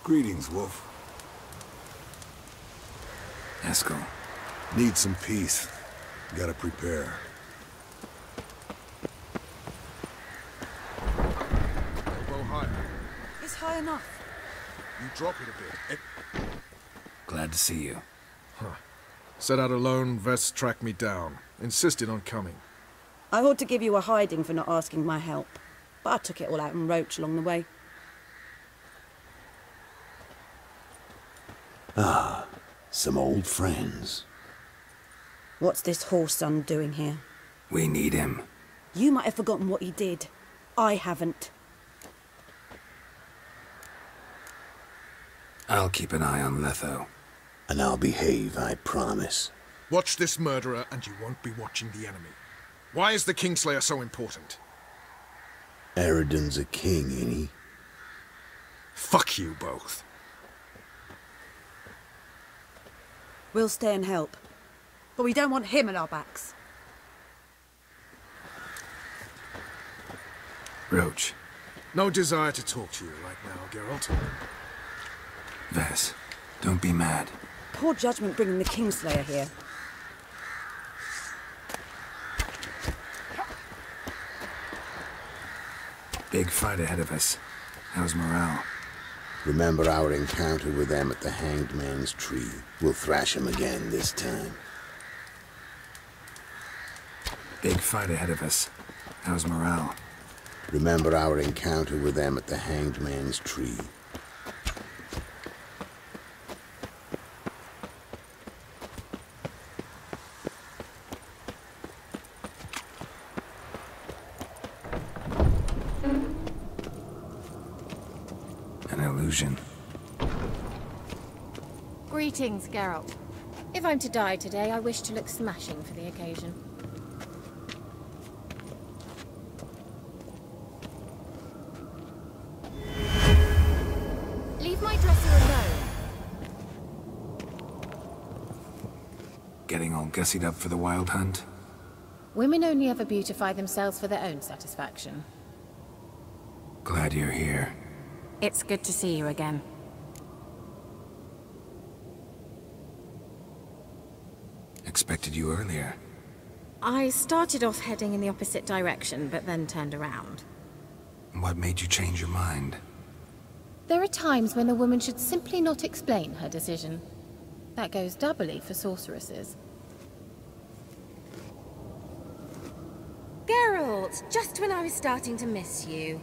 Greetings, Wolf. Eskel. Need some peace. Gotta prepare. Elbow higher. It's high enough. You drop it a bit. Glad to see you. Huh. Set out alone, Vest tracked me down. Insisted on coming. I ought to give you a hiding for not asking my help. But I took it all out in Roach along the way. Ah, some old friends. What's this horse son doing here? We need him. You might have forgotten what he did. I haven't. I'll keep an eye on Letho. And I'll behave, I promise. Watch this murderer and you won't be watching the enemy. Why is the Kingslayer so important? Eridan's a king, ain't he? Fuck you both. We'll stay and help. But we don't want him at our backs. Roach. No desire to talk to you right now, Geralt. Vess, don't be mad. Poor judgment bringing the Kingslayer here. Big fight ahead of us. How's morale? Remember our encounter with them at the Hanged Man's Tree. We'll thrash him again this time. Big fight ahead of us. How's morale? Remember our encounter with them at the Hanged Man's Tree. An illusion. Greetings, Geralt. If I'm to die today, I wish to look smashing for the occasion. Leave my dresser alone. Getting all gussied up for the wild hunt? Women only ever beautify themselves for their own satisfaction. Glad you're here. It's good to see you again. Expected you earlier. I started off heading in the opposite direction, but then turned around. What made you change your mind? There are times when a woman should simply not explain her decision. That goes doubly for sorceresses. Geralt, just when I was starting to miss you.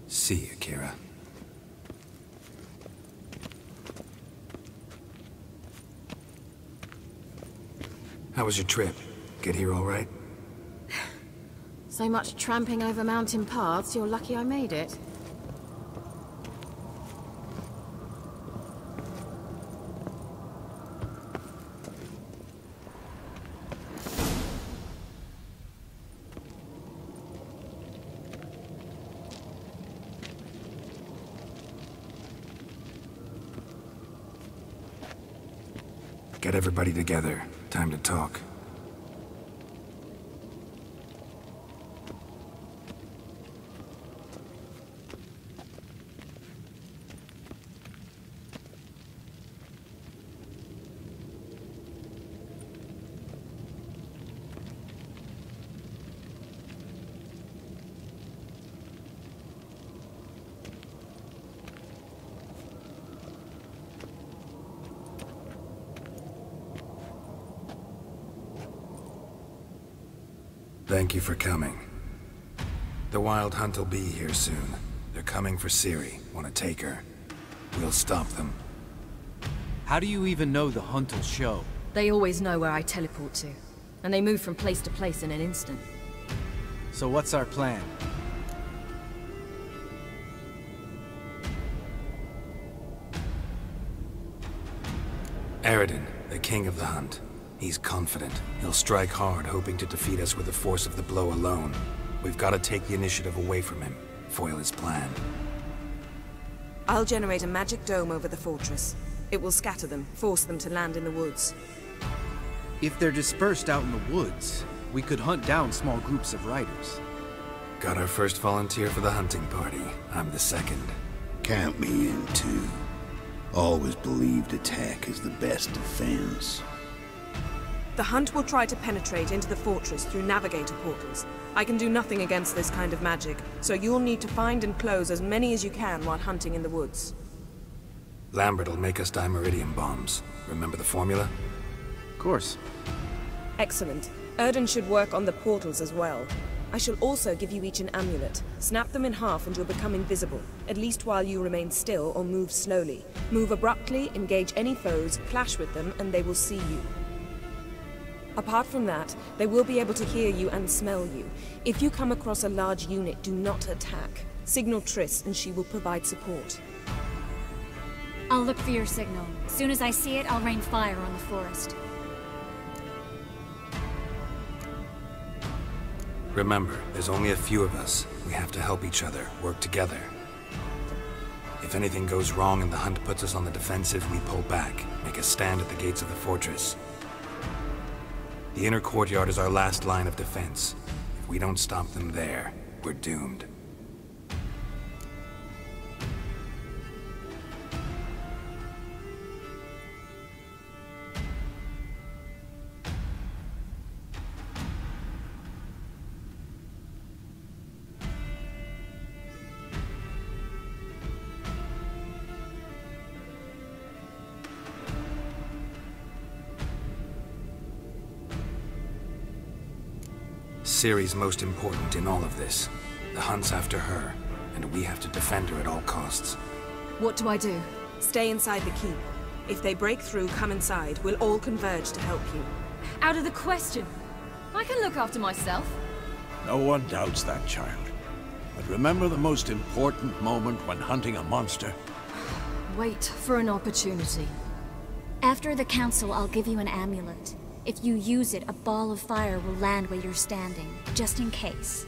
See you, Kira. How was your trip? Get here all right? So much tramping over mountain paths, you're lucky I made it. Get everybody together. Time to talk. Thank you for coming. The Wild Hunt will be here soon. They're coming for Ciri. Want to take her. We'll stop them. How do you even know the Hunt will show? They always know where I teleport to. And they move from place to place in an instant. So what's our plan? Eredin, the king of the Hunt. He's confident. He'll strike hard, hoping to defeat us with the force of the blow alone. We've got to take the initiative away from him. Foil his plan. I'll generate a magic dome over the fortress. It will scatter them, force them to land in the woods. If they're dispersed out in the woods, we could hunt down small groups of riders. Got our first volunteer for the hunting party. I'm the second. Count me in too. Always believed attack is the best defense. The Hunt will try to penetrate into the fortress through navigator portals. I can do nothing against this kind of magic, so you'll need to find and close as many as you can while hunting in the woods. Lambert will make us dimeridium bombs. Remember the formula? Of course. Excellent. Erden should work on the portals as well. I shall also give you each an amulet. Snap them in half and you'll become invisible, at least while you remain still or move slowly. Move abruptly, engage any foes, clash with them, and they will see you. Apart from that, they will be able to hear you and smell you. If you come across a large unit, do not attack. Signal Triss and she will provide support. I'll look for your signal. As soon as I see it, I'll rain fire on the forest. Remember, there's only a few of us. We have to help each other, work together. If anything goes wrong and the Hunt puts us on the defensive, we pull back, make a stand at the gates of the fortress. The inner courtyard is our last line of defense. If we don't stop them there, we're doomed. Ciri's most important in all of this. The Hunt's after her, and we have to defend her at all costs. What do I do? Stay inside the keep. If they break through, come inside. We'll all converge to help you. Out of the question. I can look after myself. No one doubts that, child. But remember the most important moment when hunting a monster? Wait for an opportunity. After the council, I'll give you an amulet. If you use it, a ball of fire will land where you're standing, just in case.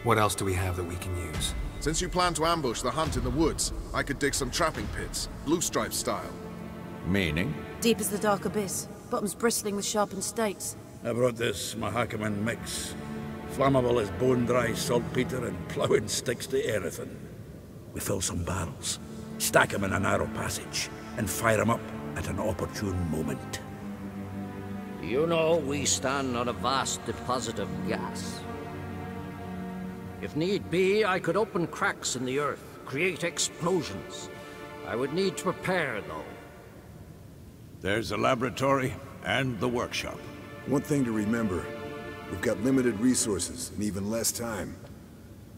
What else do we have that we can use? Since you plan to ambush the Hunt in the woods, I could dig some trapping pits, blue stripe style. Meaning? Deep as the dark abyss, bottoms bristling with sharpened stakes. I brought this Mahakaman mix. Flammable as bone-dry saltpeter and ploughing sticks to everything. We fill some barrels, stack them in a narrow passage, and fire them up at an opportune moment. You know, we stand on a vast deposit of gas. If need be, I could open cracks in the earth, create explosions. I would need to prepare, though. There's the laboratory and the workshop. One thing to remember, we've got limited resources and even less time.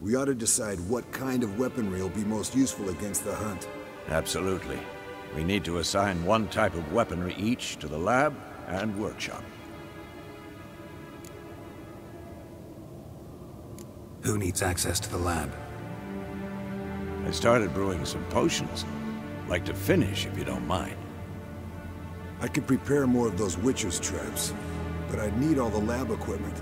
We ought to decide what kind of weaponry will be most useful against the Hunt. Absolutely. We need to assign one type of weaponry each to the lab and workshop. Who needs access to the lab? I started brewing some potions. Like to finish, if you don't mind. I could prepare more of those Witcher's traps, but I'd need all the lab equipment.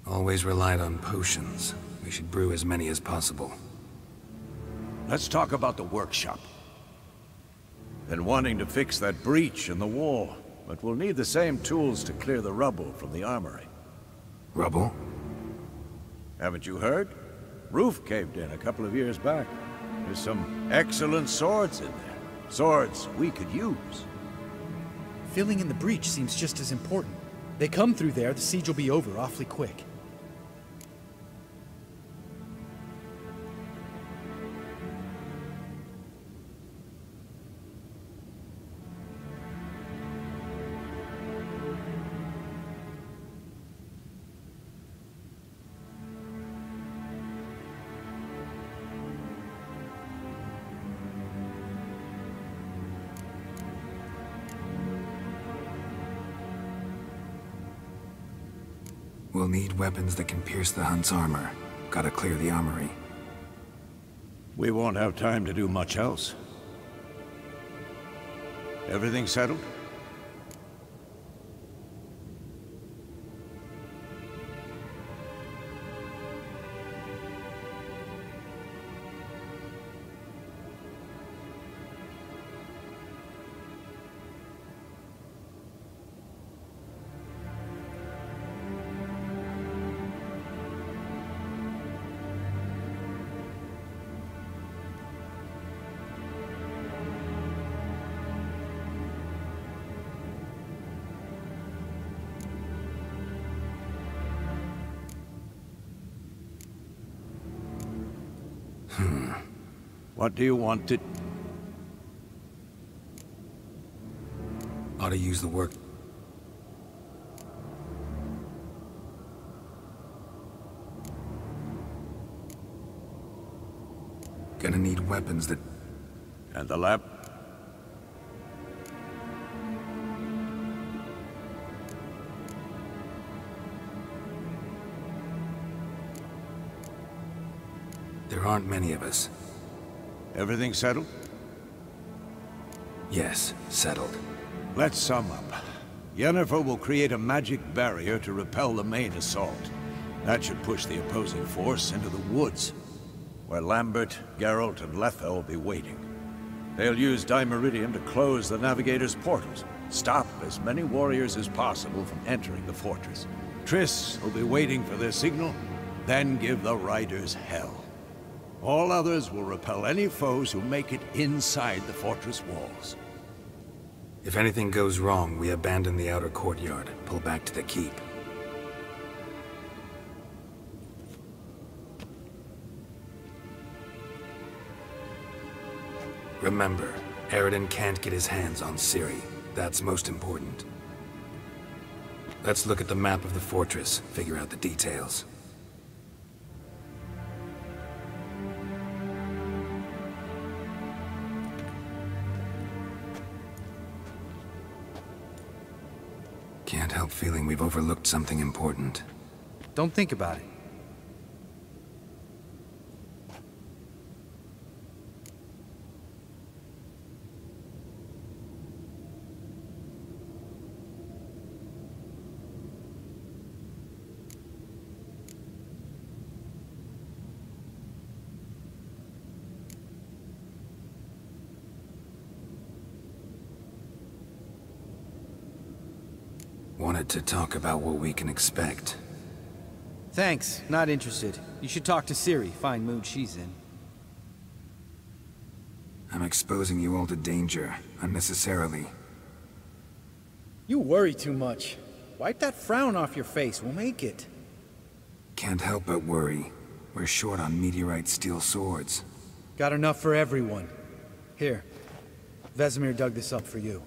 Always relied on potions. We should brew as many as possible. Let's talk about the workshop. Been wanting to fix that breach in the wall, but we'll need the same tools to clear the rubble from the armory. Rubble? Haven't you heard? Roof caved in a couple of years back. There's some excellent swords in there. Swords we could use. Filling in the breach seems just as important. They come through there, the siege will be over awfully quick. We'll need weapons that can pierce the Hunt's armor. Gotta clear the armory. We won't have time to do much else. Everything settled? What do you want to... Ought to use the work... Gonna need weapons that... And the lab? There aren't many of us. Everything settled? Yes, settled. Let's sum up. Yennefer will create a magic barrier to repel the main assault. That should push the opposing force into the woods, where Lambert, Geralt, and Letha will be waiting. They'll use Dimeridium to close the Navigator's portals, stop as many warriors as possible from entering the fortress. Triss will be waiting for their signal, then give the riders hell. All others will repel any foes who make it inside the fortress walls. If anything goes wrong, we abandon the outer courtyard, pull back to the keep. Remember, Eridan can't get his hands on Ciri. That's most important. Let's look at the map of the fortress, figure out the details. Can't help feeling we've overlooked something important. Don't think about it. Wanted to talk about what we can expect. Thanks, not interested. You should talk to Ciri, fine mood she's in. I'm exposing you all to danger, unnecessarily. You worry too much. Wipe that frown off your face, we'll make it. Can't help but worry. We're short on meteorite steel swords. Got enough for everyone. Here, Vesemir dug this up for you.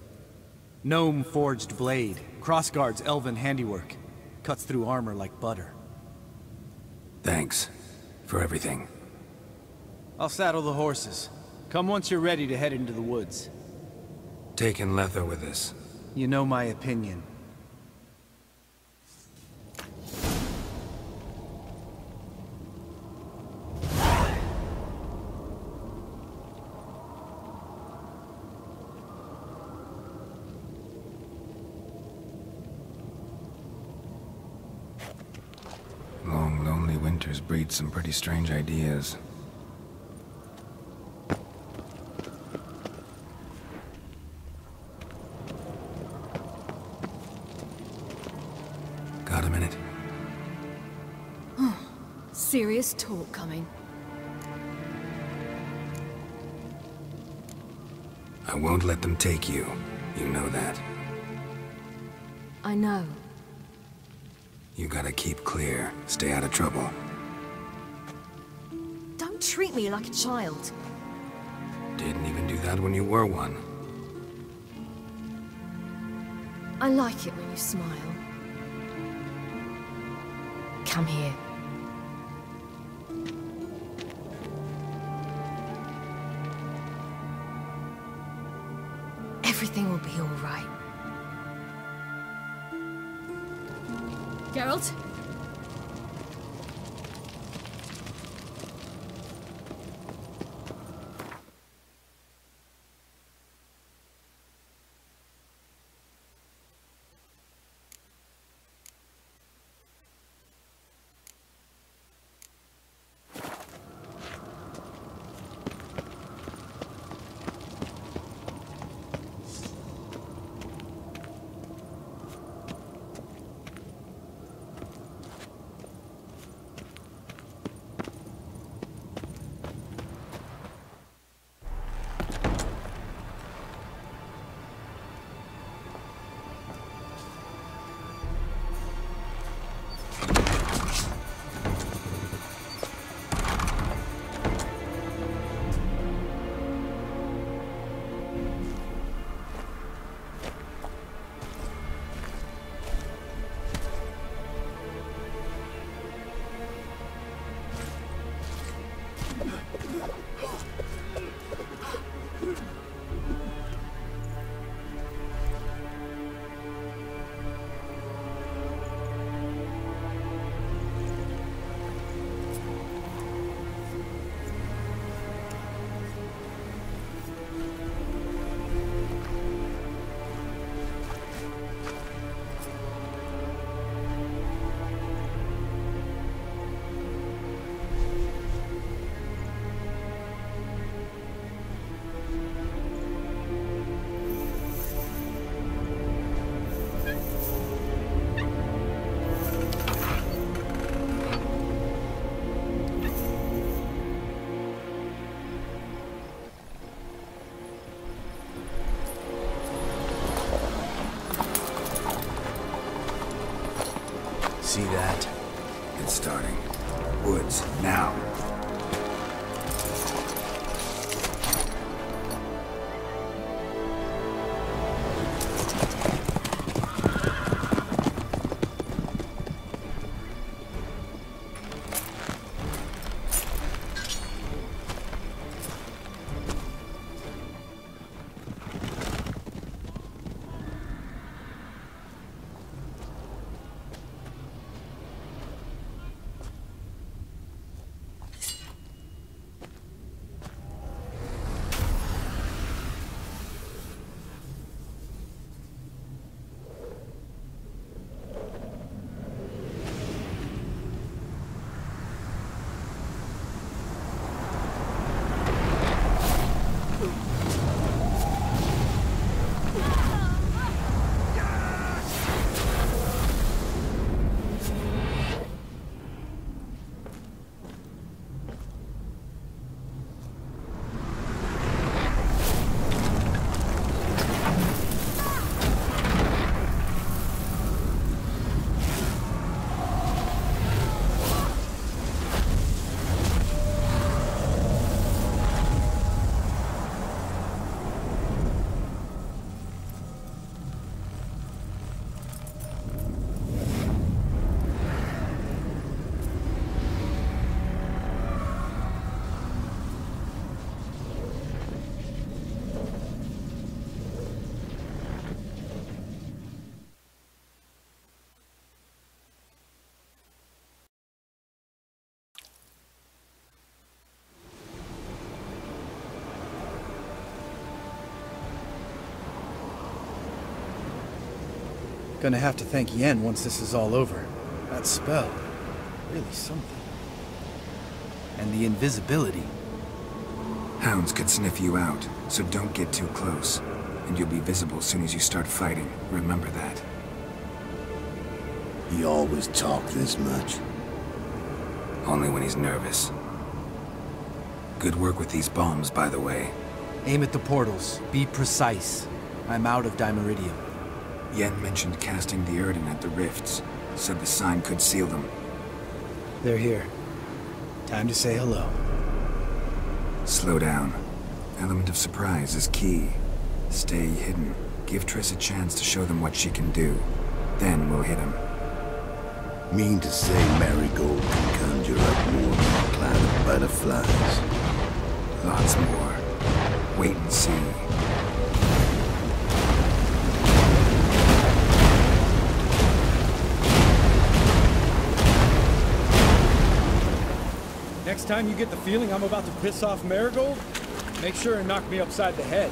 Gnome-forged blade. Crossguard's elven handiwork. Cuts through armor like butter. Thanks for everything. I'll saddle the horses. Come once you're ready to head into the woods. Taking Lether with us. You know my opinion. Long, lonely winters breed some pretty strange ideas. Got a minute? Serious talk coming. I won't let them take you. You know that. I know. You gotta keep clear. Stay out of trouble. Don't treat me like a child. Didn't even do that when you were one. I like it when you smile. Come here. Everything will be all right. Geralt? See that? It's starting. Woods, now. Gonna have to thank Yen once this is all over. That spell, really something. And the invisibility. Hounds could sniff you out, so don't get too close. And you'll be visible as soon as you start fighting. Remember that. He always talk this much. Only when he's nervous. Good work with these bombs, by the way. Aim at the portals. Be precise. I'm out of Dimeridium. Yen mentioned casting the Erden at the rifts. Said the sign could seal them. They're here. Time to say hello. Slow down. Element of surprise is key. Stay hidden. Give Triss a chance to show them what she can do. Then we'll hit him. Mean to say Marigold can conjure up more than a cloud of butterflies? Lots more. Wait and see. Next time you get the feeling I'm about to piss off Marigold, make sure and knock me upside the head.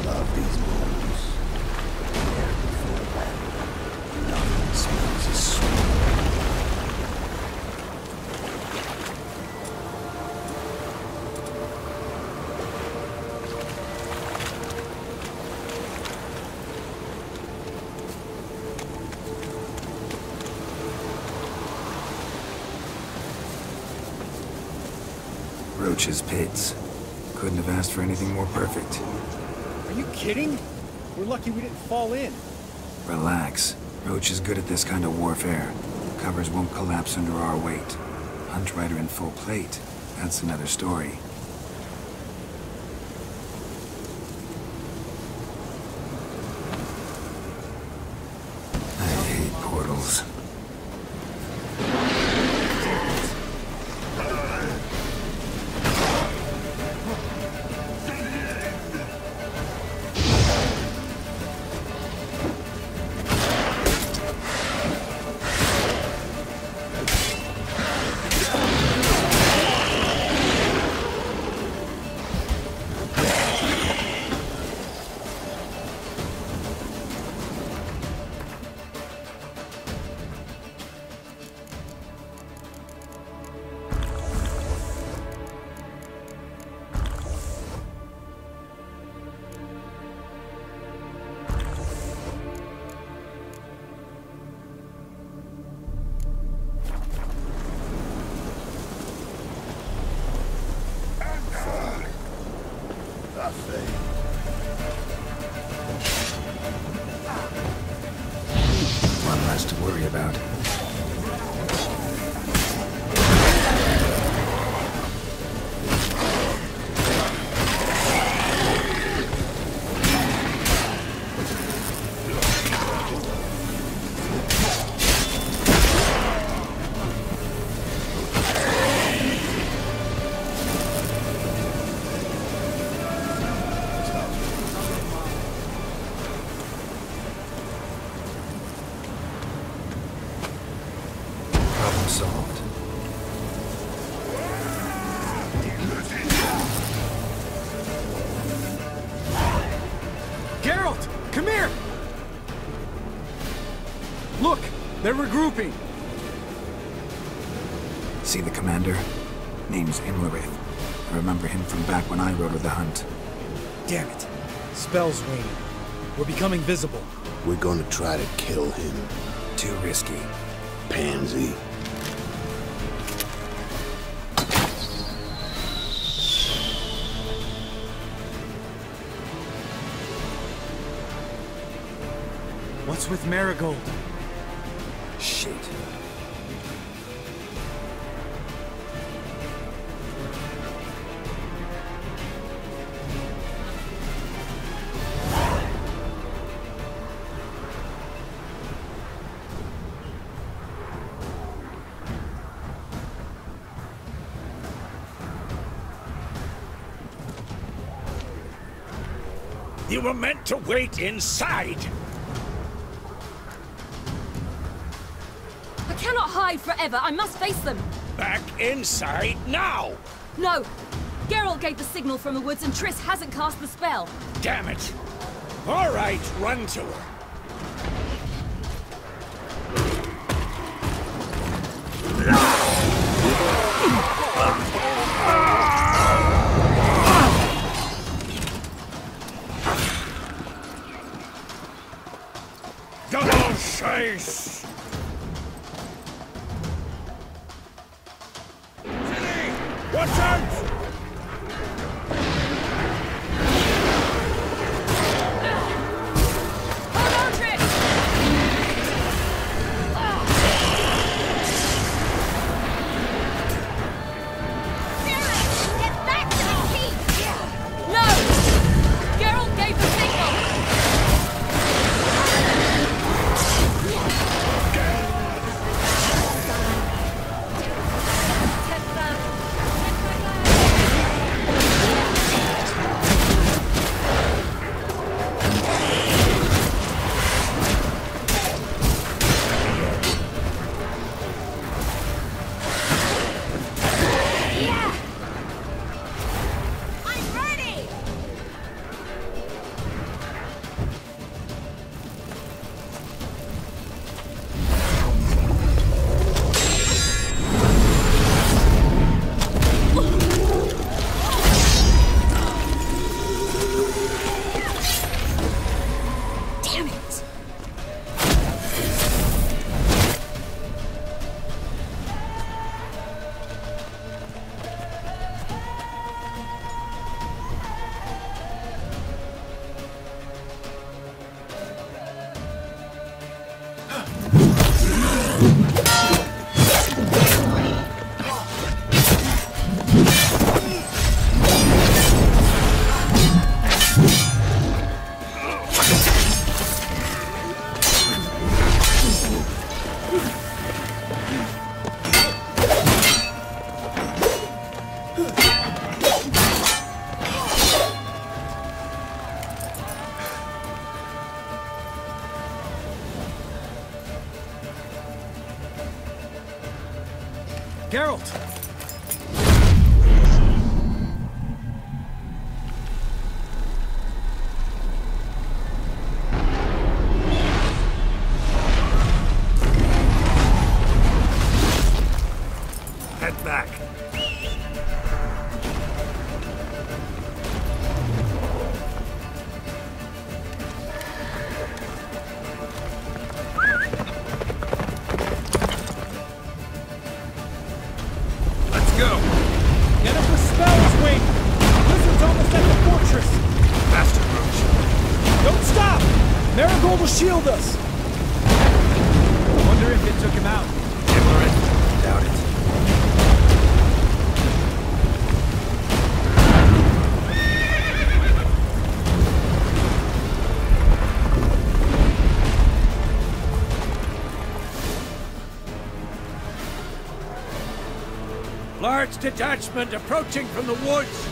Love these bones. There before battle. Nothing smells as sweet. Roach's pits. Couldn't have asked for anything more perfect. Are you kidding? We're lucky we didn't fall in. Relax. Roach is good at this kind of warfare. Covers won't collapse under our weight. Hunt Rider in full plate. That's another story. I hate portals. One less to worry about. Solved. Geralt! Come here! Look! They're regrouping! See the commander? Name's Imlerith. I remember him from back when I rode with the hunt. Damn it. Spell's waning. We're becoming visible. We're gonna try to kill him. Too risky. Pansy. What's with Marigold? Shit. You were meant to wait inside! I cannot hide forever. I must face them. Back inside now! No. Geralt gave the signal from the woods and Triss hasn't cast the spell. Damn it! All right, run to her. Double chase! City! Watch out! Geralt! Head back. Shield us! I wonder if it took him out. Ignorant. Doubt it. Large detachment approaching from the woods.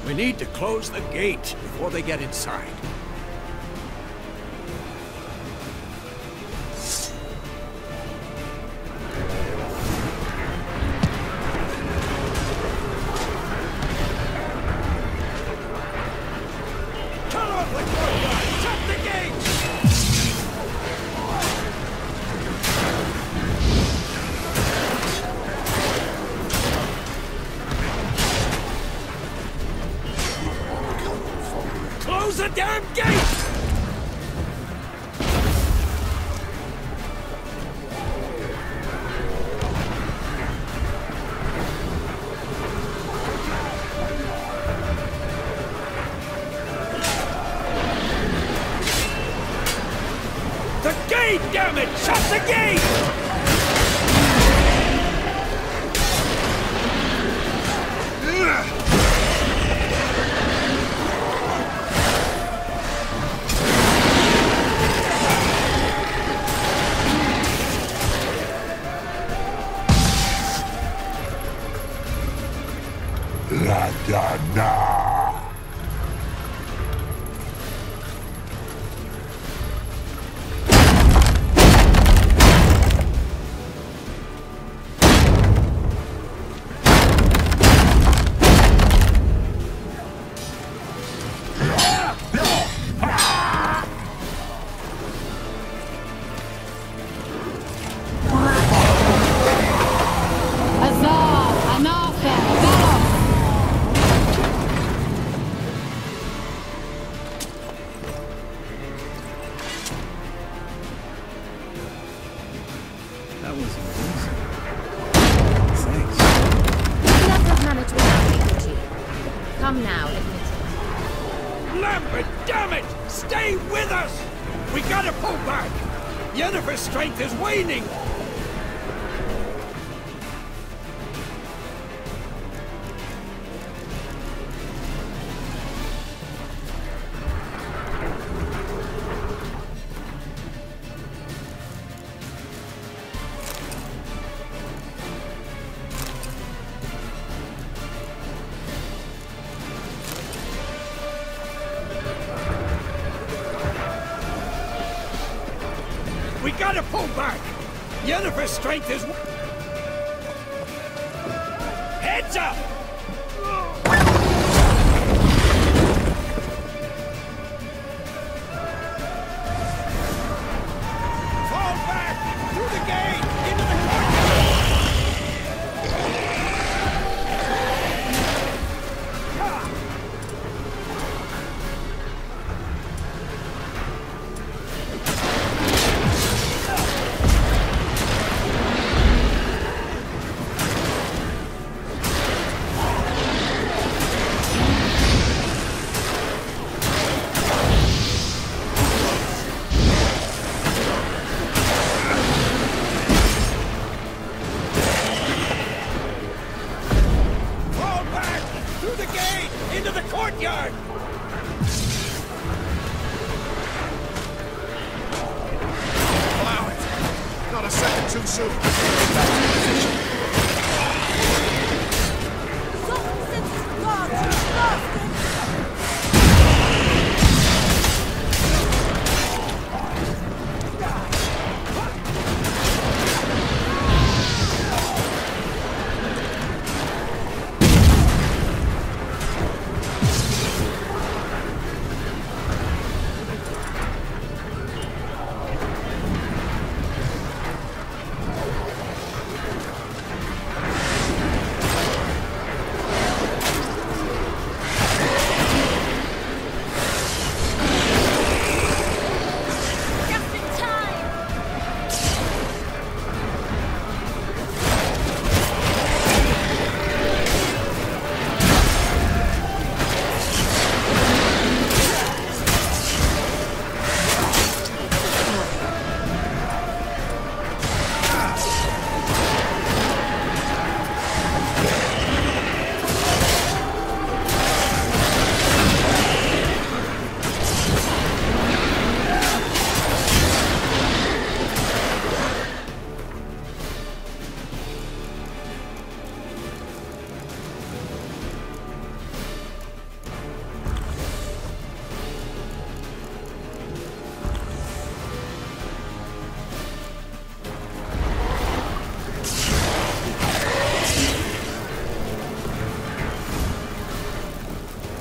We need to close the gate before they get inside. Close the damn gate! The gate, damn it! Shut the gate! Come now, admit it. Lambert, damn it! Stay with us! We gotta pull back! Yennefer's strength is waning! We gotta pull back! Yennefer's strength is... Heads up! Fall back! Through the gate! Into the courtyard! Allow it! Not a second too soon! Back to position!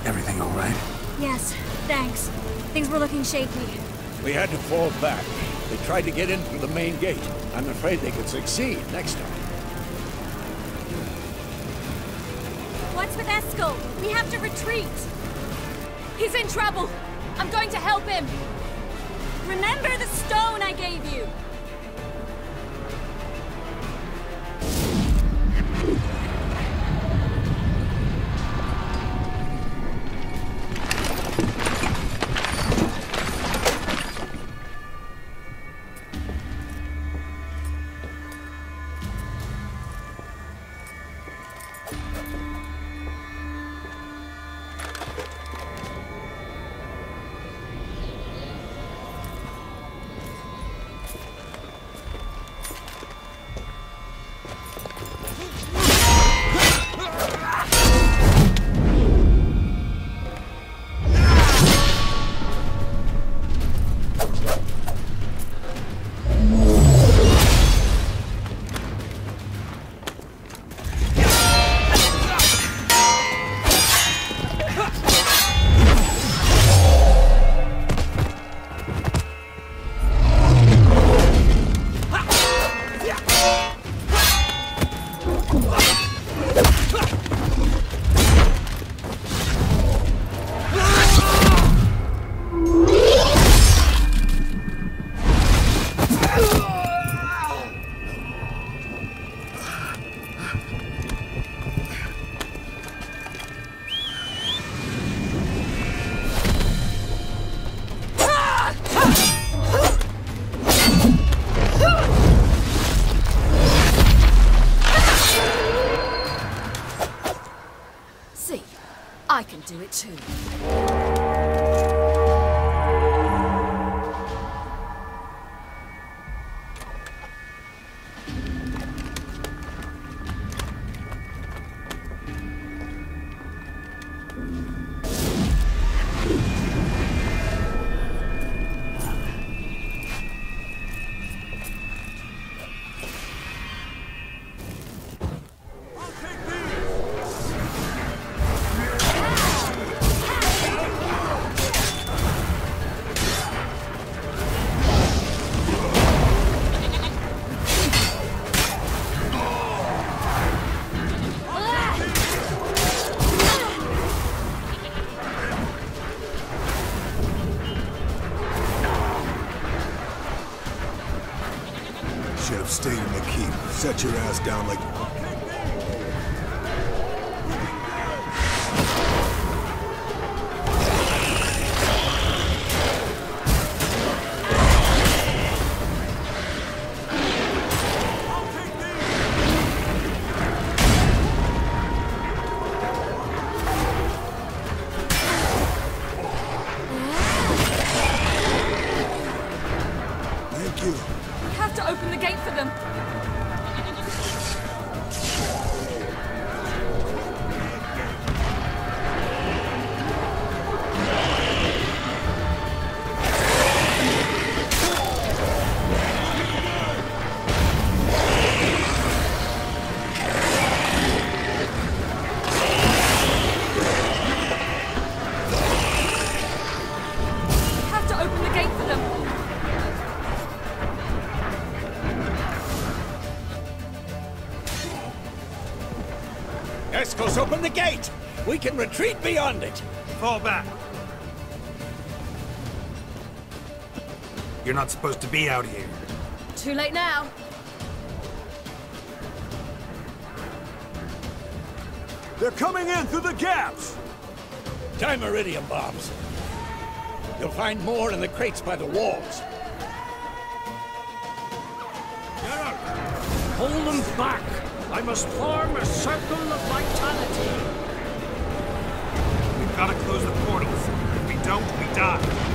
Everything all right? Yes, thanks. Things were looking shaky. We had to fall back. They tried to get in through the main gate. I'm afraid they could succeed next time. What's with Eskel? We have to retreat. He's in trouble. I'm going to help him. Remember the stone I gave you? will do it too. Should have stayed in the keep. Set your ass down like... Thank you. We have to open the gate for them. We have to open the gate for them. Escos, open the gate! We can retreat beyond it! Fall back. You're not supposed to be out here. Too late now. They're coming in through the gaps! Time iridium bombs. You'll find more in the crates by the walls. Hold them back! I must form a circle of vitality. We've got to close the portals. If we don't, we die.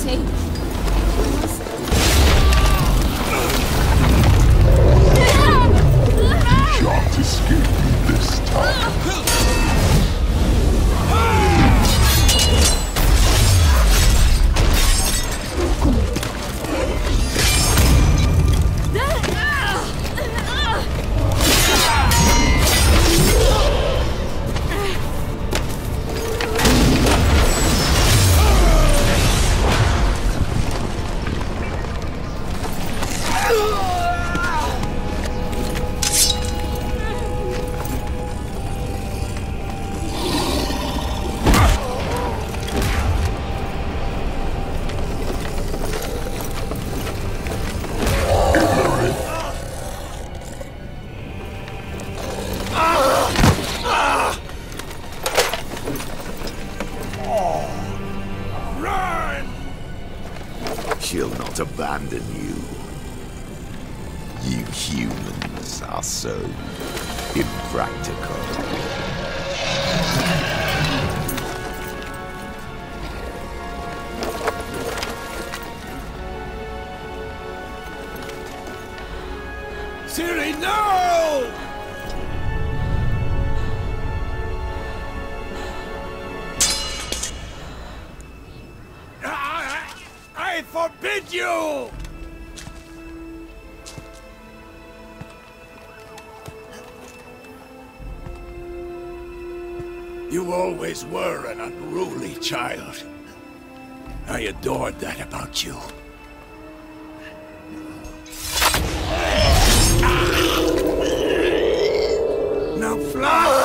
see. Shan't escape me this time. She'll not abandon you. You humans are so impractical. Ciri, no! I forbid you! You always were an unruly child. I adored that about you. Now fly!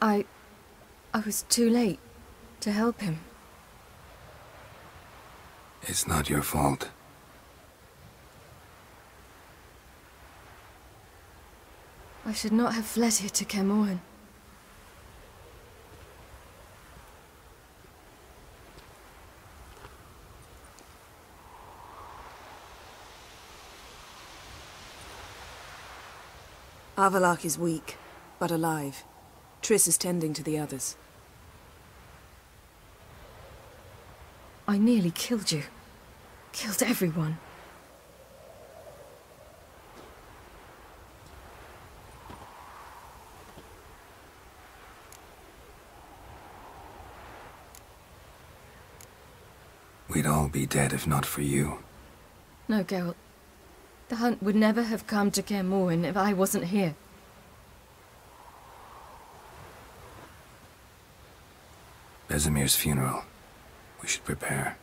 I was too late to help him. It's not your fault. I should not have fled here to Kermoren. Avallac'h is weak, but alive. Triss is tending to the others. I nearly killed you. Killed everyone. We'd all be dead if not for you. No, Geralt. The hunt would never have come to Kermoren if I wasn't here. Besemir's funeral. We should prepare.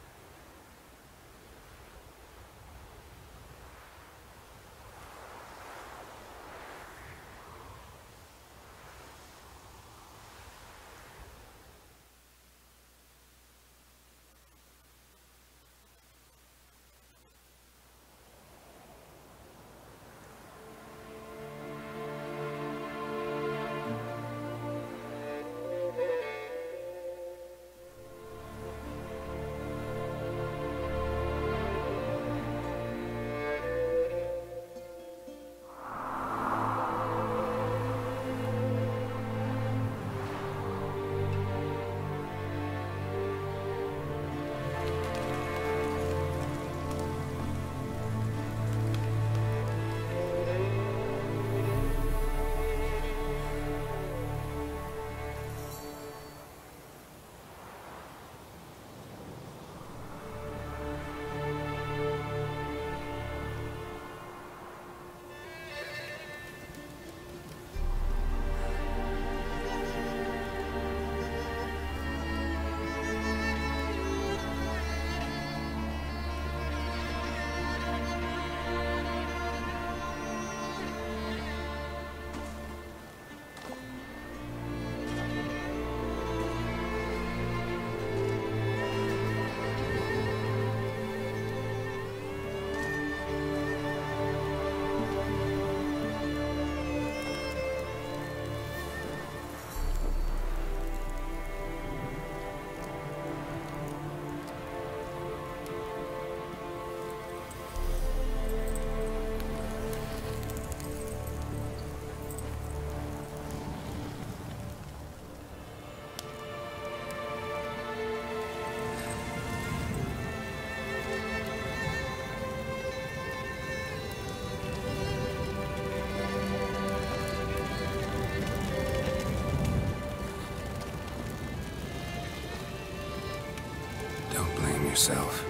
Yourself.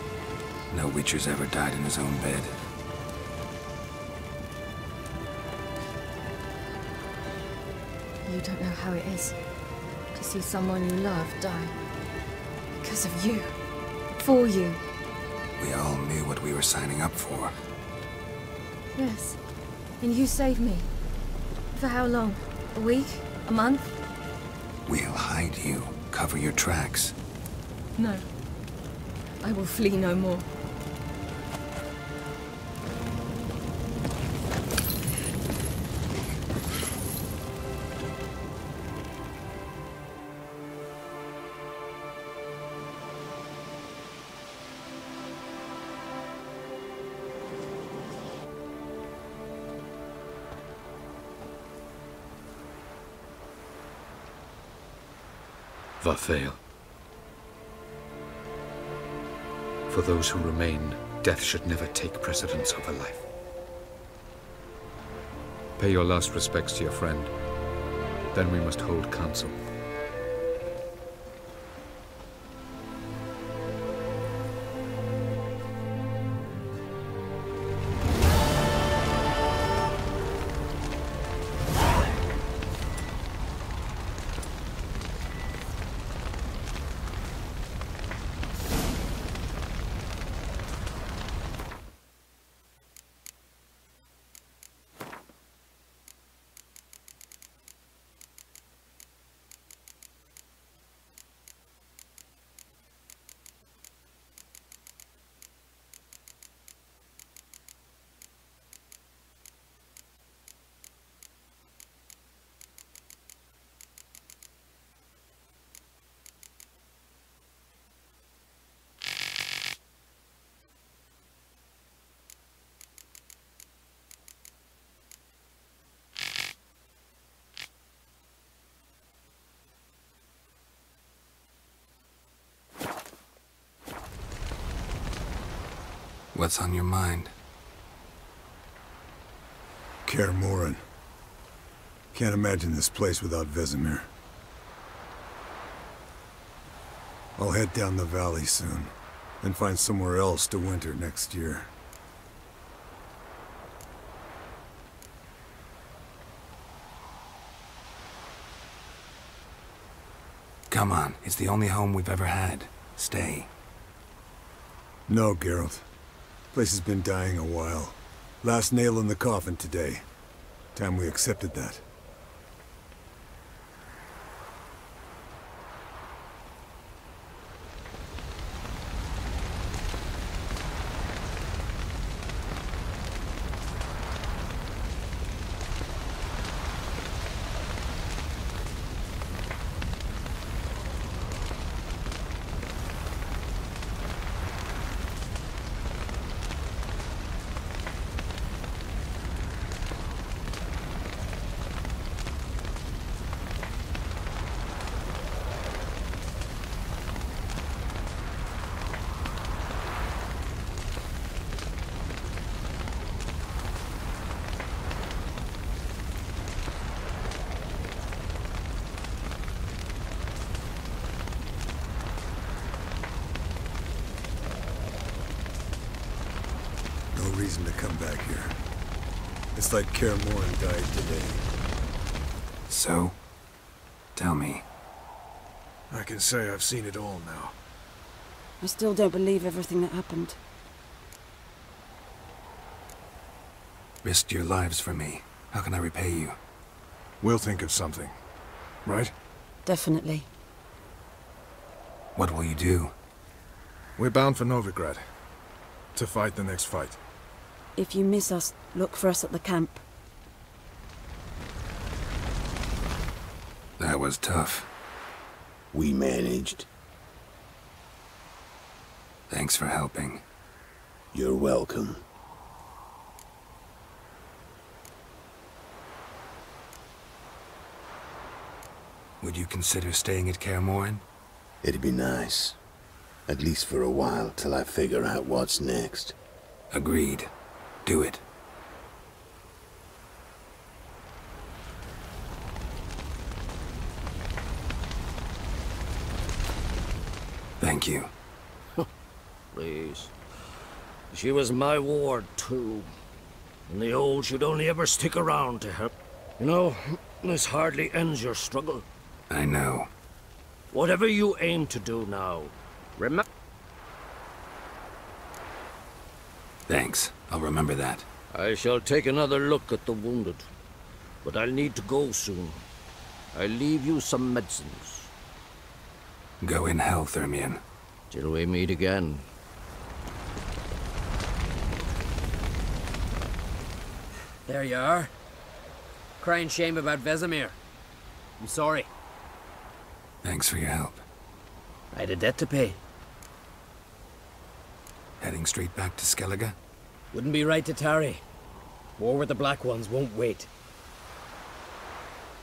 No Witcher's ever died in his own bed. You don't know how it is to see someone you love die. Because of you. For you. We all knew what we were signing up for. Yes. And you saved me. For how long? A week? A month? We'll hide you. Cover your tracks. No. I will flee no more. Varthael. For those who remain, death should never take precedence over life. Pay your last respects to your friend. Then we must hold council. What's on your mind? Kaer Morhen. Can't imagine this place without Vesemir. I'll head down the valley soon, and find somewhere else to winter next year. Come on, it's the only home we've ever had. Stay. No, Geralt. Place has been dying a while. Last nail in the coffin today. Time we accepted that. Reason to come back here. It's like Kaer Morhen died today. So? Tell me. I can say I've seen it all now. I still don't believe everything that happened. Risked your lives for me. How can I repay you? We'll think of something. Right? Definitely. What will you do? We're bound for Novigrad. To fight the next fight. If you miss us, look for us at the camp. That was tough. We managed. Thanks for helping. You're welcome. Would you consider staying at Kaer Morhen? It'd be nice. At least for a while, till I figure out what's next. Agreed. Do it. Thank you. Please. She was my ward, too. And the old should only ever stick around to help. You know, this hardly ends your struggle. I know. Whatever you aim to do now, remember... Thanks. I'll remember that. I shall take another look at the wounded. But I'll need to go soon. I'll leave you some medicines. Go in health, Ermion. Till we meet again. There you are. Crying shame about Vesemir. I'm sorry. Thanks for your help. I had a debt to pay. Heading straight back to Skellige? Wouldn't be right to tarry. War with the Black Ones won't wait.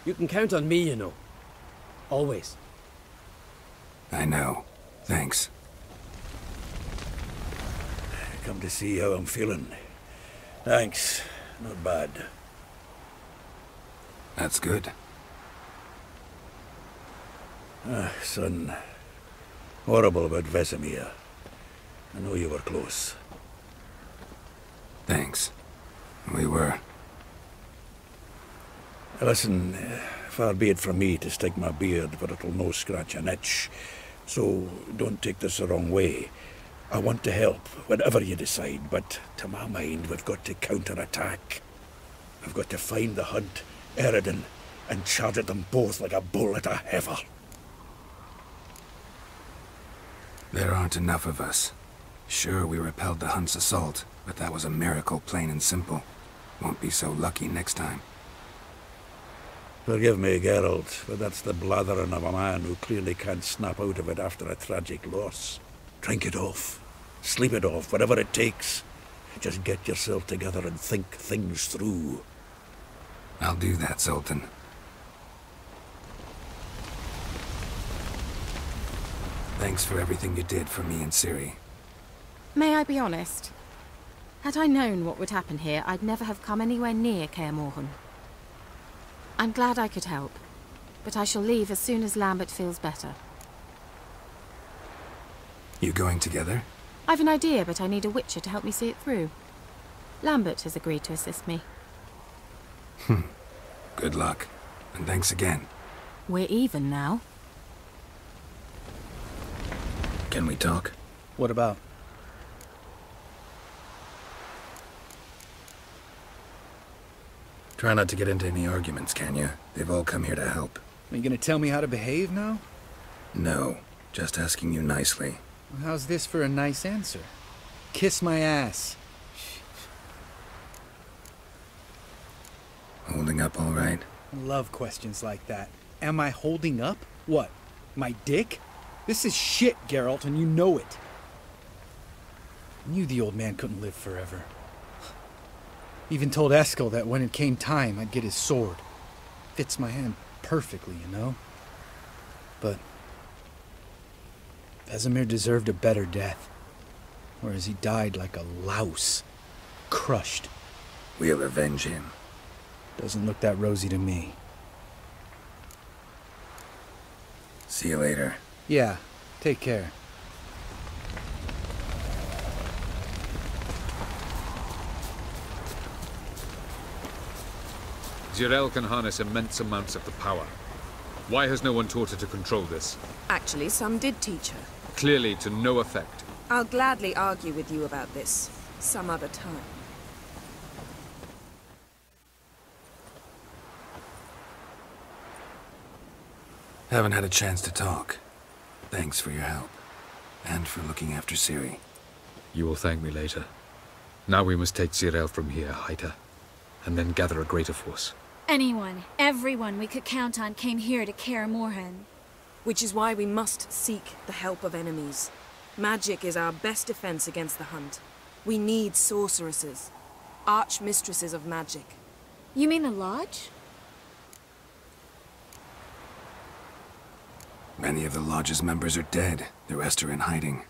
You can count on me, you know. Always. I know. Thanks. Come to see how I'm feeling. Thanks. Not bad. That's good. Son. Horrible about Vesemir. I know you were close. Thanks. We were. Listen, far be it from me to stick my beard, but it'll no scratch an itch. So don't take this the wrong way. I want to help, whatever you decide, but to my mind, we've got to counterattack. We've got to find the Hunt, Eredin, and charge at them both like a bull at a heifer. There aren't enough of us. Sure, we repelled the Hunt's assault, but that was a miracle, plain and simple. Won't be so lucky next time. Forgive me, Geralt, but that's the blathering of a man who clearly can't snap out of it after a tragic loss. Drink it off. Sleep it off, whatever it takes. Just get yourself together and think things through. I'll do that, Sultan. Thanks for everything you did for me and Ciri. May I be honest? Had I known what would happen here, I'd never have come anywhere near Kaer Morhen. I'm glad I could help, but I shall leave as soon as Lambert feels better. You going together? I've an idea, but I need a witcher to help me see it through. Lambert has agreed to assist me. Good luck, and thanks again. We're even now. Can we talk? What about? Try not to get into any arguments, can you? They've all come here to help. Are you gonna tell me how to behave now? No, just asking you nicely. Well, how's this for a nice answer? Kiss my ass. Holding up all right? I love questions like that. Am I holding up? What? My dick? This is shit, Geralt, and you know it. I knew the old man couldn't live forever. Even told Eskel that when it came time, I'd get his sword. Fits my hand perfectly, you know? But Vesemir deserved a better death. Whereas he died like a louse. Crushed. We'll avenge him. Doesn't look that rosy to me. See you later. Yeah, take care. Zirael can harness immense amounts of the power. Why has no one taught her to control this? Actually, some did teach her. Clearly to no effect. I'll gladly argue with you about this some other time. Haven't had a chance to talk. Thanks for your help. And for looking after Ciri. You will thank me later. Now we must take Zirael from here, hide her, and then gather a greater force. Anyone, everyone we could count on came here to Kaer Morhen. Which is why we must seek the help of enemies. Magic is our best defense against the hunt. We need sorceresses. Archmistresses of magic. You mean the Lodge? Many of the Lodge's members are dead. The rest are in hiding.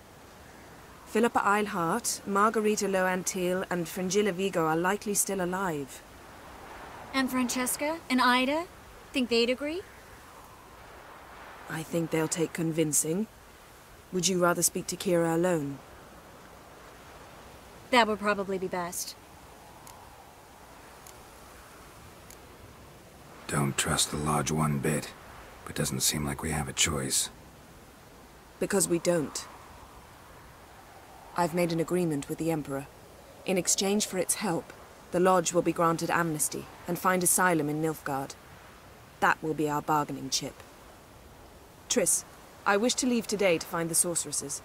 Philippa Eilhart, Margarita Loantil, and Fringilla Vigo are likely still alive. And Francesca and Ida? Think they'd agree? I think they'll take convincing. Would you rather speak to Kira alone? That would probably be best. Don't trust the Lodge one bit, but doesn't seem like we have a choice. Because we don't. I've made an agreement with the Emperor. In exchange for its help, the Lodge will be granted amnesty and find asylum in Nilfgaard. That will be our bargaining chip. Triss, I wish to leave today to find the sorceresses.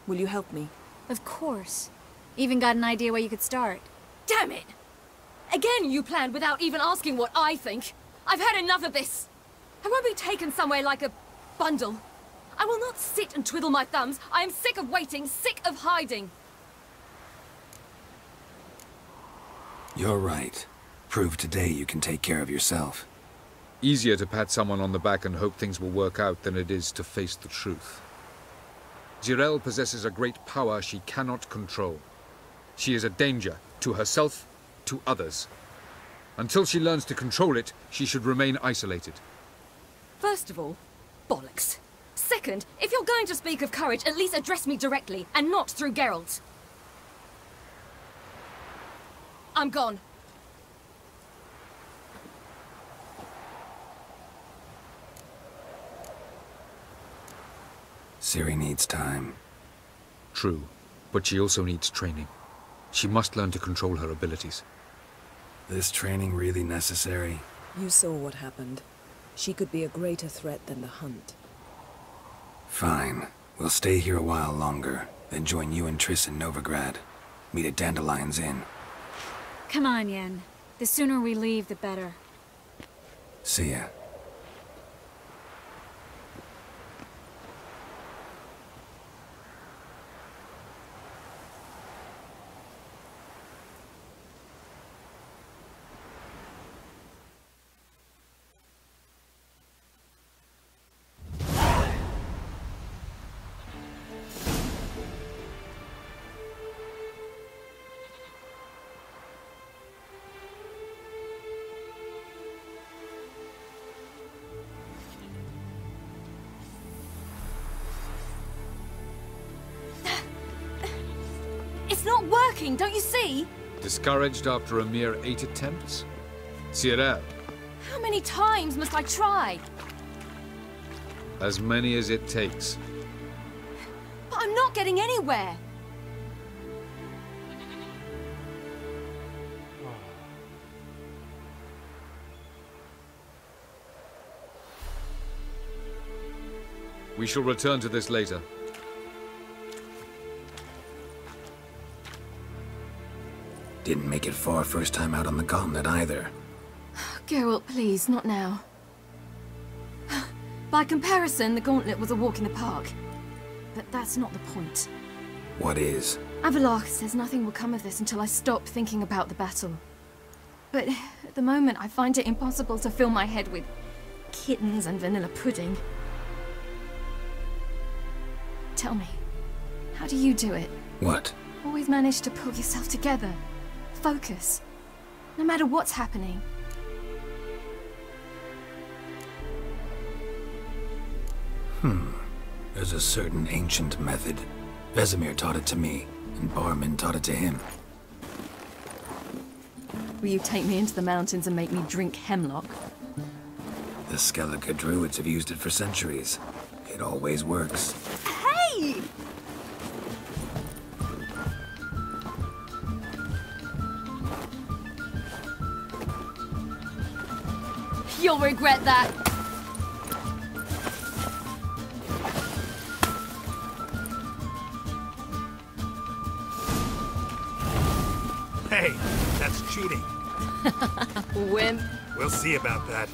Will you help me? Of course. Even got an idea where you could start. Damn it! Again you planned without even asking what I think. I've had enough of this. I won't be taken somewhere like a bundle. I will not sit and twiddle my thumbs. I am sick of waiting, sick of hiding. You're right. Prove today you can take care of yourself. Easier to pat someone on the back and hope things will work out than it is to face the truth. Zirael possesses a great power she cannot control. She is a danger to herself, to others. Until she learns to control it, she should remain isolated. First of all, bollocks. Second, if you're going to speak of courage, at least address me directly, and not through Geralt. I'm gone. Ciri needs time. True, but she also needs training. She must learn to control her abilities. This training really necessary? You saw what happened. She could be a greater threat than the hunt. Fine. We'll stay here a while longer, then join you and Triss in Novigrad. Meet at Dandelion's Inn. Come on, Yen. The sooner we leave, the better. See ya. It's not working, don't you see? Discouraged after a mere 8 attempts? Cyril, How many times must I try? as many as it takes. But I'm not getting anywhere. We shall return to this later. Didn't make it far first time out on the gauntlet either. Geralt, please, not now. By comparison, the gauntlet was a walk in the park. But that's not the point. What is? Avallac'h says nothing will come of this until I stop thinking about the battle. But at the moment, I find it impossible to fill my head with kittens and vanilla pudding. Tell me, how do you do it? What? Always manage to pull yourself together. Focus. No matter what's happening. There's a certain ancient method. Vesemir taught it to me, and Barman taught it to him. Will you take me into the mountains and make me drink hemlock? The Skellige druids have used it for centuries. It always works. Hey! You'll regret that. Hey, that's cheating. Wimp. We'll see about that.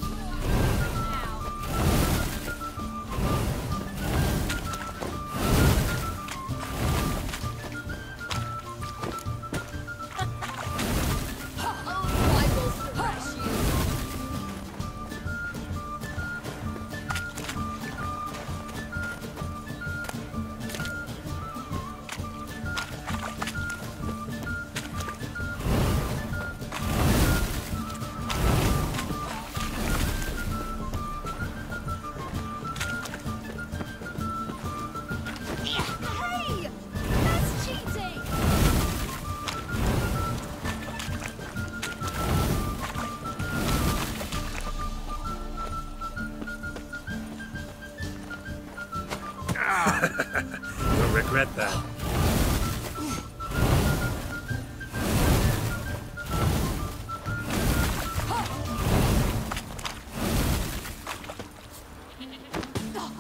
You'll regret that.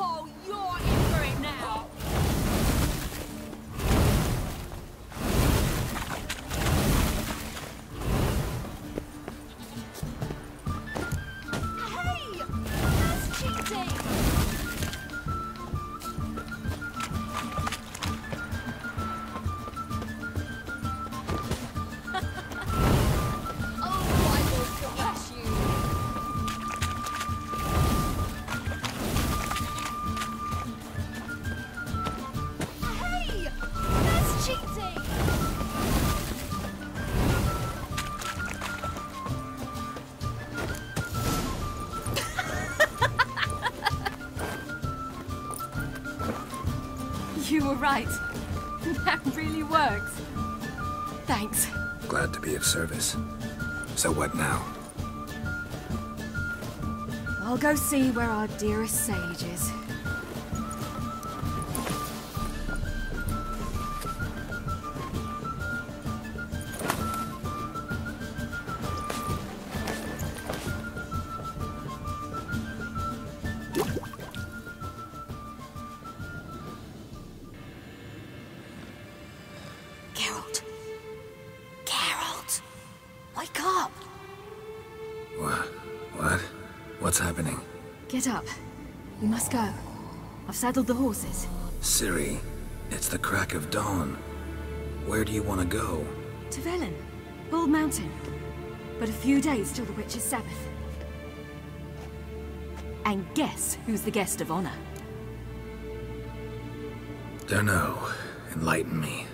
Oh, you're in for it now. Hey! That's cheating! You were right. That really works. Thanks. Glad to be of service. So what now? I'll go see where our dearest sage is. Geralt. Geralt! Wake up! What? What's happening? Get up. We must go. I've saddled the horses. Ciri, it's the crack of dawn. Where do you want to go? To Velen. Bald Mountain. But a few days till the Witch's Sabbath. And guess who's the guest of honor? Dunno. Enlighten me.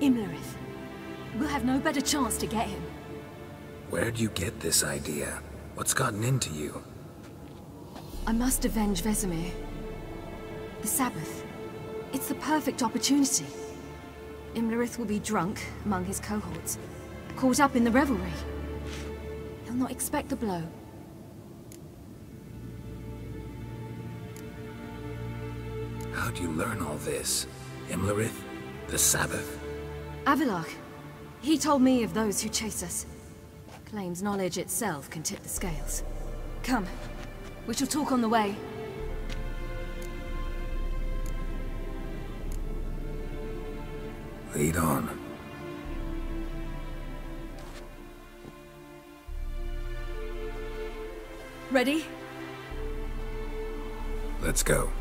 Imlerith. We'll have no better chance to get him. Where'd you get this idea? What's gotten into you? I must avenge Vesemir. The Sabbath. It's the perfect opportunity. Imlerith will be drunk among his cohorts, caught up in the revelry. He'll not expect the blow. How'd you learn all this? Imlerith? The Sabbath? Avalok. He told me of those who chase us. Claims knowledge itself can tip the scales. Come, we shall talk on the way. Lead on. Ready? Let's go.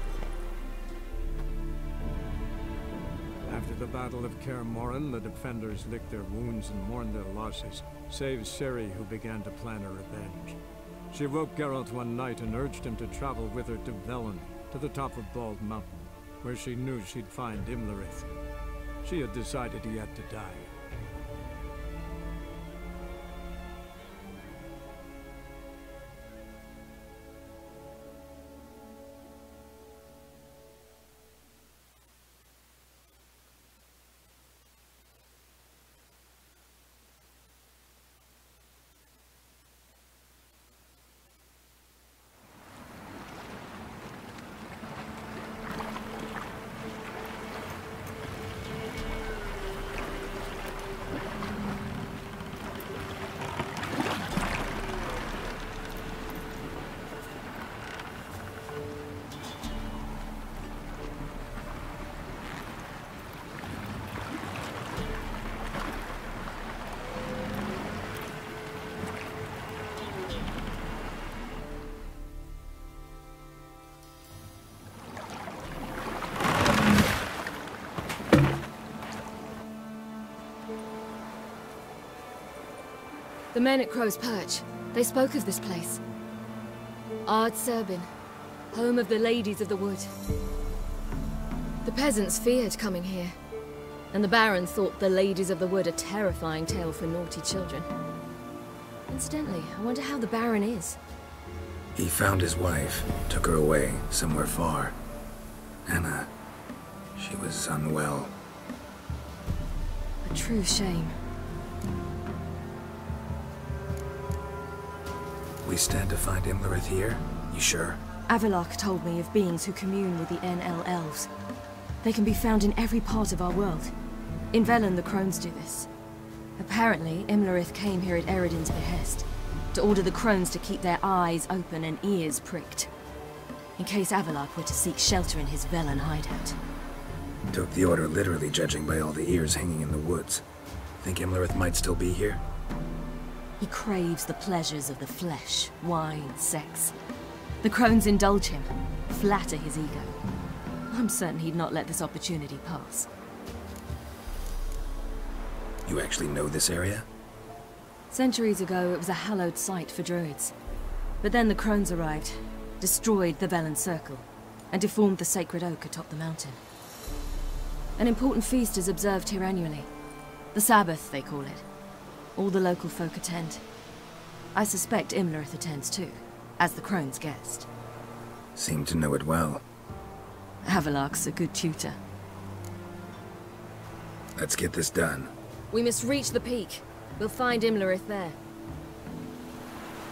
After the Battle of Kaer Morhen, the defenders licked their wounds and mourned their losses, save Ciri, who began to plan her revenge. She woke Geralt one night and urged him to travel with her to Velen, to the top of Bald Mountain, where she knew she'd find Imlerith. She had decided he had to die. The men at Crow's Perch, they spoke of this place. Ard Serbin, home of the Ladies of the Wood. The peasants feared coming here, and the Baron thought the Ladies of the Wood a terrifying tale for naughty children. Incidentally, I wonder how the Baron is. He found his wife, took her away, somewhere far. Anna, she was unwell. A true shame. We stand to find Imlerith here? You sure? Avalok told me of beings who commune with the NL elves. They can be found in every part of our world. In Velen, the Crones do this. Apparently, Imlerith came here at Eredin's behest, to order the Crones to keep their eyes open and ears pricked, in case Avalok were to seek shelter in his Velen hideout. Took the order literally, judging by all the ears hanging in the woods. Think Imlerith might still be here? He craves the pleasures of the flesh, wine, sex. The Crones indulge him, flatter his ego. I'm certain he'd not let this opportunity pass. You actually know this area? Centuries ago, it was a hallowed site for druids. But then the Crones arrived, destroyed the Velen Circle, and deformed the sacred oak atop the mountain. An important feast is observed here annually. The Sabbath, they call it. All the local folk attend. I suspect Imlerith attends too, as the Crone's guest. Seem to know it well. Avalok's a good tutor. Let's get this done. We must reach the peak. We'll find Imlerith there.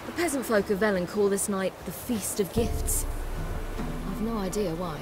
The peasant folk of Velen call this night the Feast of Gifts. I've no idea why.